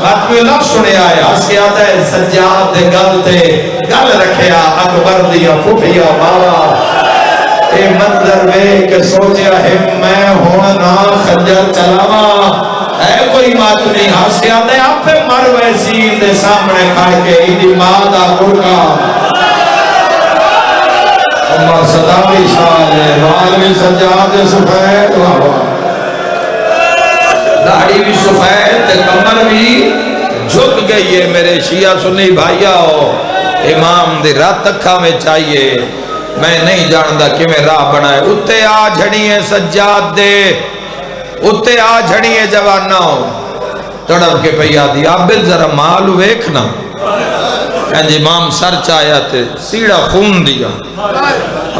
خاتمی لفظ سنے آیا اس کے آدھا ہے سجاد دے گل تے گل رکھیا اکبر دیا پھوٹیا مارا. اے منظر میں کہ سوچیا ہے میں ہونا خنجر چلاوا ہے کوئی بات نہیں. ہس کے آدھے آپ پہ مر ویسی دے سامنے کھائے کے ایدی ماں دا گھڑکا عمر 27 سال ہے, مال بھی سجاد سفید داڑھی بھی سفید تے کمر بھی جھک گئی ہے. میرے شیعہ سنی بھائیہ ہو امام دی رات اکھا میں چاہیے, میں نہیں جاندہ کہ میں راہ بنائے. اتے آ جھڑی ہے سجاد دے, اتے آ جھڑی ہے جوانہ ہو تڑپ کے پیا دی. عابد ذرا مال ویکھنا امام سر چاہیا تے سیڑا خون دیا.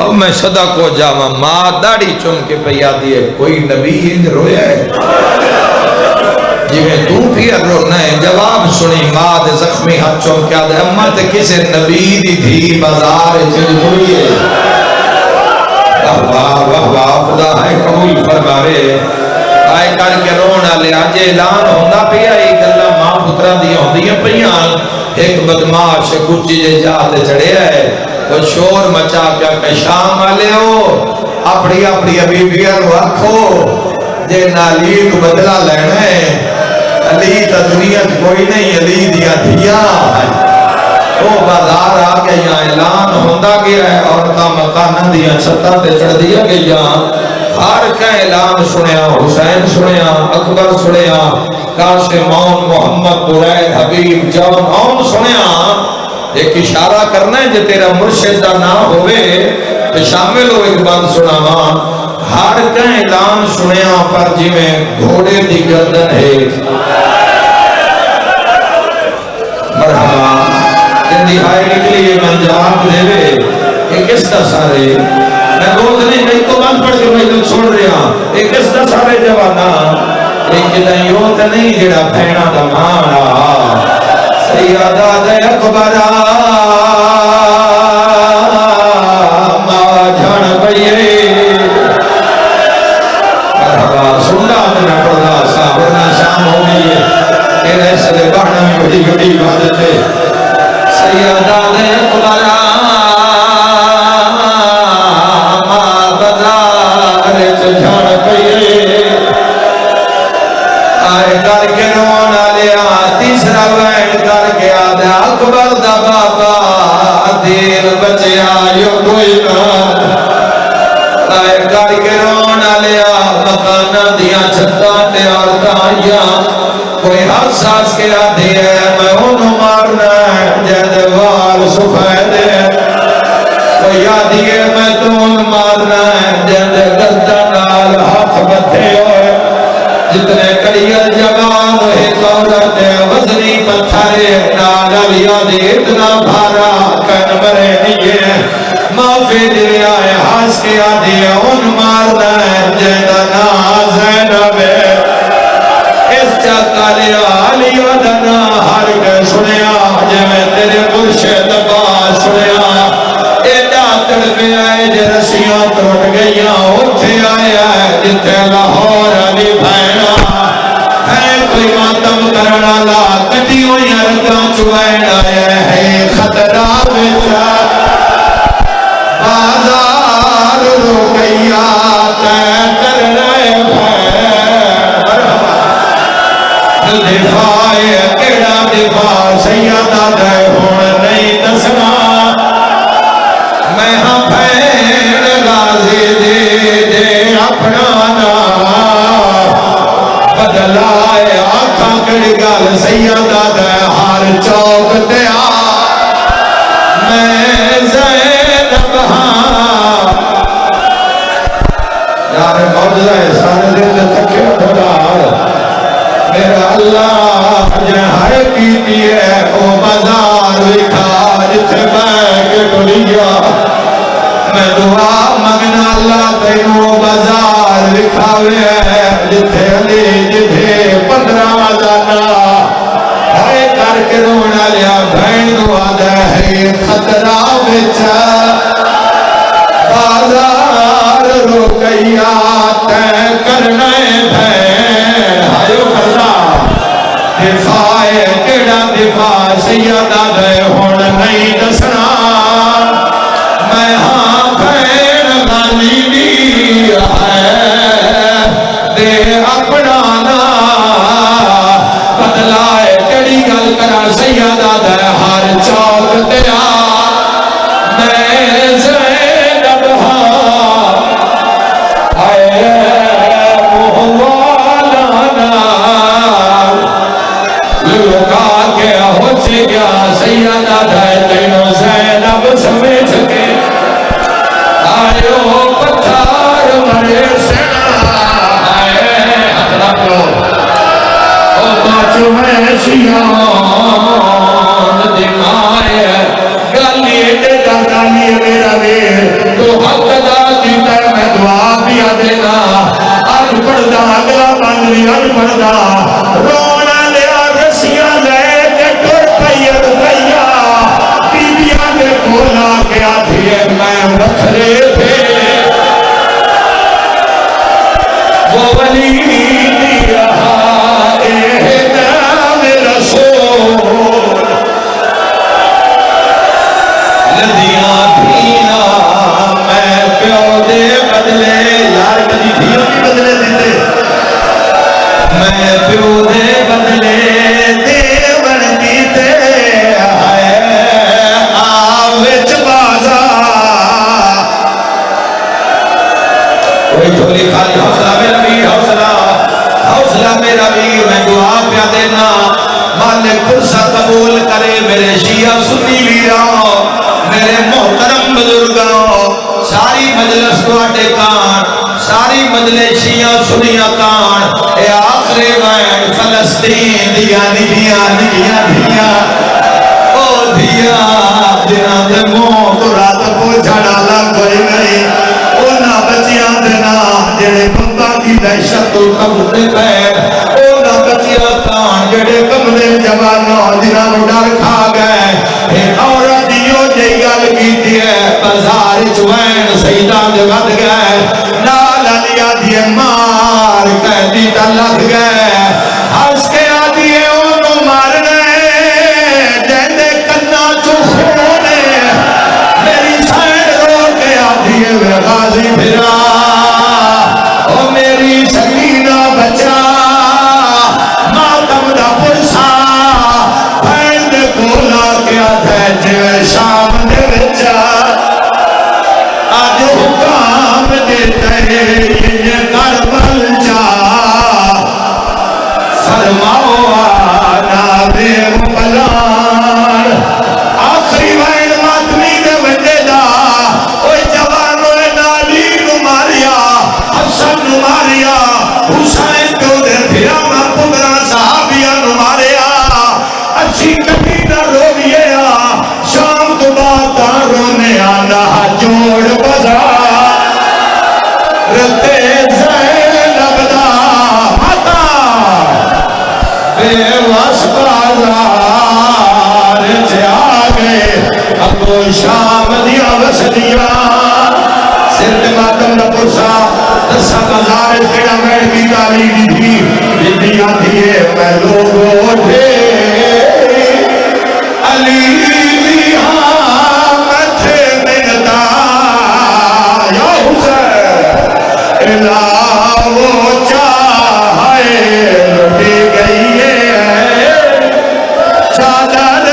اب میں صدا کو جاما ماں داڑھی چون کے پیا دیئے کوئی نبی انج رویا ہے جی میں تو پھر رونا ہے. جواب سنی ماں دے زخمی ہاتھ چون کے آدھے امت کسے نبی دی دھی بازار چل ہوئی ہے. واہ واہ خدا ہے قبول فرماوے. آئے کر کے رونا لے آجے اعلان ہوندہ پیا ایک اللہ ماں پترہ دیا ہوندیاں پیاں. ایک بدماش کچی جے جاتے چڑھے ہے وہ شور مچا کیا کہ شام والے ہو اپنی اپنی ابھی بیار رکھو جے نالی کو بدلہ لینا ہے. علی تا دنیا کوئی نہیں, علی دیا دیا ہے. وہ بازار آگے یہاں اعلان ہوندہ گیا ہے عورتہ مکانہ دیا چھتا تے چڑھ دیا گیا. ہر کا اعلان سنیا, حسین سنیا, اکبر سنیا, قاسم اون محمد برائد حبیب جون اون سنیا. ایک اشارہ کرنا ہے جو تیرا مرشد دا نہ ہوئے تو شامل ہو ایک بات سناوا ہر کا اعلان سنیا پر جی میں گھوڑے دی گردن ہے مرحبا انتہائی نکلی ہے من جواب دے وے ایک اس دا سارے میں روز نہیں میں تو بند پڑھ کے میں تو چھوڑ رہا ایک اس دا سارے جوانا ایک جدائی ہوتا نہیں جڑا پھینا دا مانا سیادہ دے اکبرہ بڑی بڑی عبادت ہے سیدہ دے اکبرہ بازار جھڑ پئیے آئے کر کے رونا لیا تیسرا وین کر کے آدھا اکبر دا بابا دین بچیا یو کوئی بات آئے کر کے رونا لیا مکانہ دیا چھتا تے اور تائیاں کوئی حق ساس کے آدھی ہے میں انہوں مارنا ہے جید وال سفید ہے کوئی آدھی ہے میں تو انہوں مارنا ہے جید گردہ نال ہاتھ بتھے ہوئے جتنے کڑیل جوان ہوئے قورت وزنی پتھرے نال علی آدھی اتنا بھارا کن مرے نہیں معافی دے آئے ہاس کے آدھی ہے انہوں مارنا ہے جید نازینب چاکالیا علیہ دنا ہر کے سنیا جے میں تیرے مرشد باز سنیا ایڈا تڑپے آئے جے رسیاں ٹوٹ گئیاں اٹھے آیا ہے جتے لاہور علی بھینا ہے کوئی ماتم کرنا لا کٹی ہوئی رکھاں چوائن آیا ہے خطرہ بچا بازار رو گیا تے کرنا دفاع کیڑا دفاع سیدہ دے ہون نہیں دسنا میں ہاں پھین غازی دے اپنا نا بدلائے آکھاں کڑی گل سیدہ دے ہر چوک دیا میں زینب ہاں یار موجزہ سارے دن تھکے بھلا میرا اللہ جہاں کی ہے او بازار لکھا جتھے بیگ ڈولیا میں دعا مگنا اللہ تینو بازار لکھا ہے جتھے علی جتھے 15 جانا ہے کر کے رونا لیا بھین دعا دے ہے خطرہ بچا بازار رو گیا تے کرنے بھین ہائیو کرنا دفاع کیڑا دفاع سیدہ دے ہون نہیں دسنا میں ہاں بھین غالی دی ہے دے اپنا نا بدلائے کڑی گل کرا سیدہ دے ہر چوک دیا میں زینب ہاں آئے لوکا کے ہو گیا سیدہ دے تینوں زینب سمجھ کے آئیو پتھار مرے سنا آئے حضرہ کو او باچو ہے سیان دمائے گالی دے گالی میرا دے تو حق دا دیتا میں دعا دیا دینا آج پڑھدا اگلا باندری آج پڑھدا رونا لیا رسیاں لے کے ٹر پیر گیا بیبیاں نے کھولا کے آدھیے میں بکھرے تھے وہ ولی دیا اے نام رسول لدیاں دھینا میں پیو دے بدلے یار کدی دھیوں کی بدلے دیتے میں پیو دے بدلے دیون دیتے آوچ بازا کوئی جھولی خالی حوصلہ میرا بھی حوصلہ میرا بھی میں دعا پیا دینا مالک فرصہ قبول کرے میرے شیعہ سنی ویراں میرے محترم بزرگاں ساری مجلس کو اٹے کان ساری مجلس شیعہ سنیاں کان اے آخر وین فلسطین دیا نگیاں او دیا جنہاں دے موت رات کو جھڑالا کوئی نہیں اونا بچیاں دینا جڑے بندہ کی دہشت تو قبضے پہ اونا بچیاں کان جڑے قبضے جوانوں جنہاں ڈر کھا گئے ایک عورت دیو جی گل کی ہے بازار چوین سیدان دے ود گئے نال علیہ دیے مار قیدی دا لگ گئے ہنس کے آدھی انہوں مارنے جیندے کنا چو خونے میری سائن رو کے آدھی وے غازی پھرا او میری سکینہ بچا ماتم دا پرسا بین دے کولا کیا تھے جوے شام دے بچا آج حکام دیتے یہ کربل جا فرماؤ آنا دے مپلان آخری وین ماتمی دے وڈے دا اوہ جوانوں نالی نماریا حسن نماریا حسین کو دے پھرا پندرہ صحابیہ نماریا اچھی کبھی نہ رویے شام تو بات رونے آنا جوڑ بزار رتے زینب دا ماتا بے واسطہ جا گئے ابو شام دیا وسدیا سرد ماتم دا پرسا دسا بزار کڑا میں بھی داری دی دیا دیئے میں لوگوں تھے علی وہ چاہے لٹی گئی ہے چادر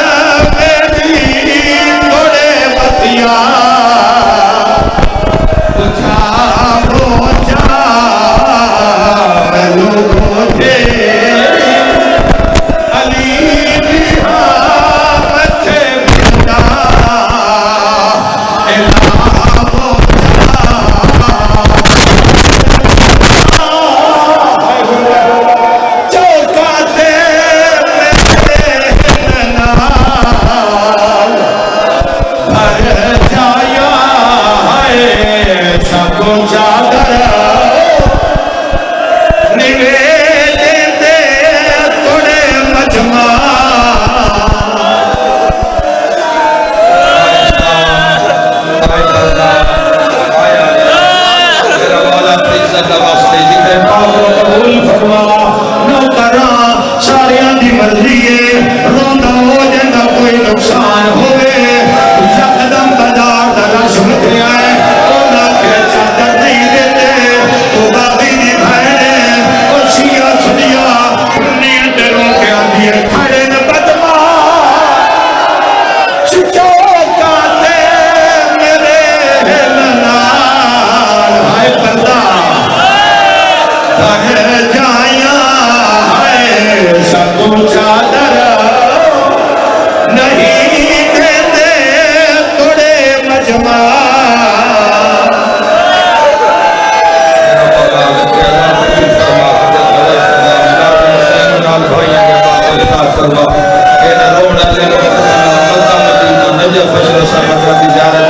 میری توڑے بتیاں وہ چاہ میں لوگوں تھے علی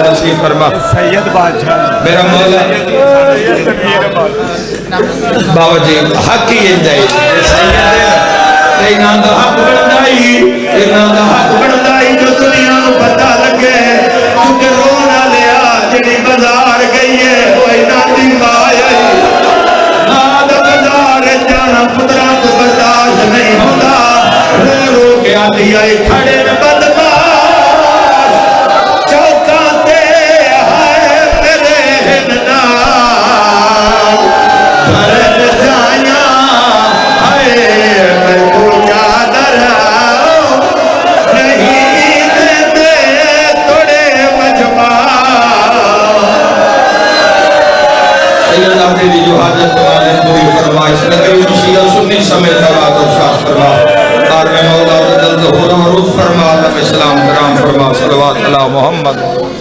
مچھے بندہ سید بادشاہ میرا مولا بابا جی حق ہی انجائی سیدہ حق بڑھدائی جو دنیا نو پتہ لگے کیونکہ رونا لیا جنی بازار گئی ہے وہ اینا دن آئے ناد بازار جانا پترہ تو برداشت نہیں ہوتا رو رو کے آدھی آئی کھڑے میں بدبار چوکاتے آئے میرے ہننار بھرد جائیاں آئے میں کو چادر نہیں دیتے توڑے مجمع سید آتے دی جو حاجت والے پوری فرما اس نے کبھی شیعہ سنی سمیت آباد و شاہ فرما اور میں مولا جلد ہو رہا روز فرما فرما, عالم اسلام کرام فرما, صلوات علی محمد.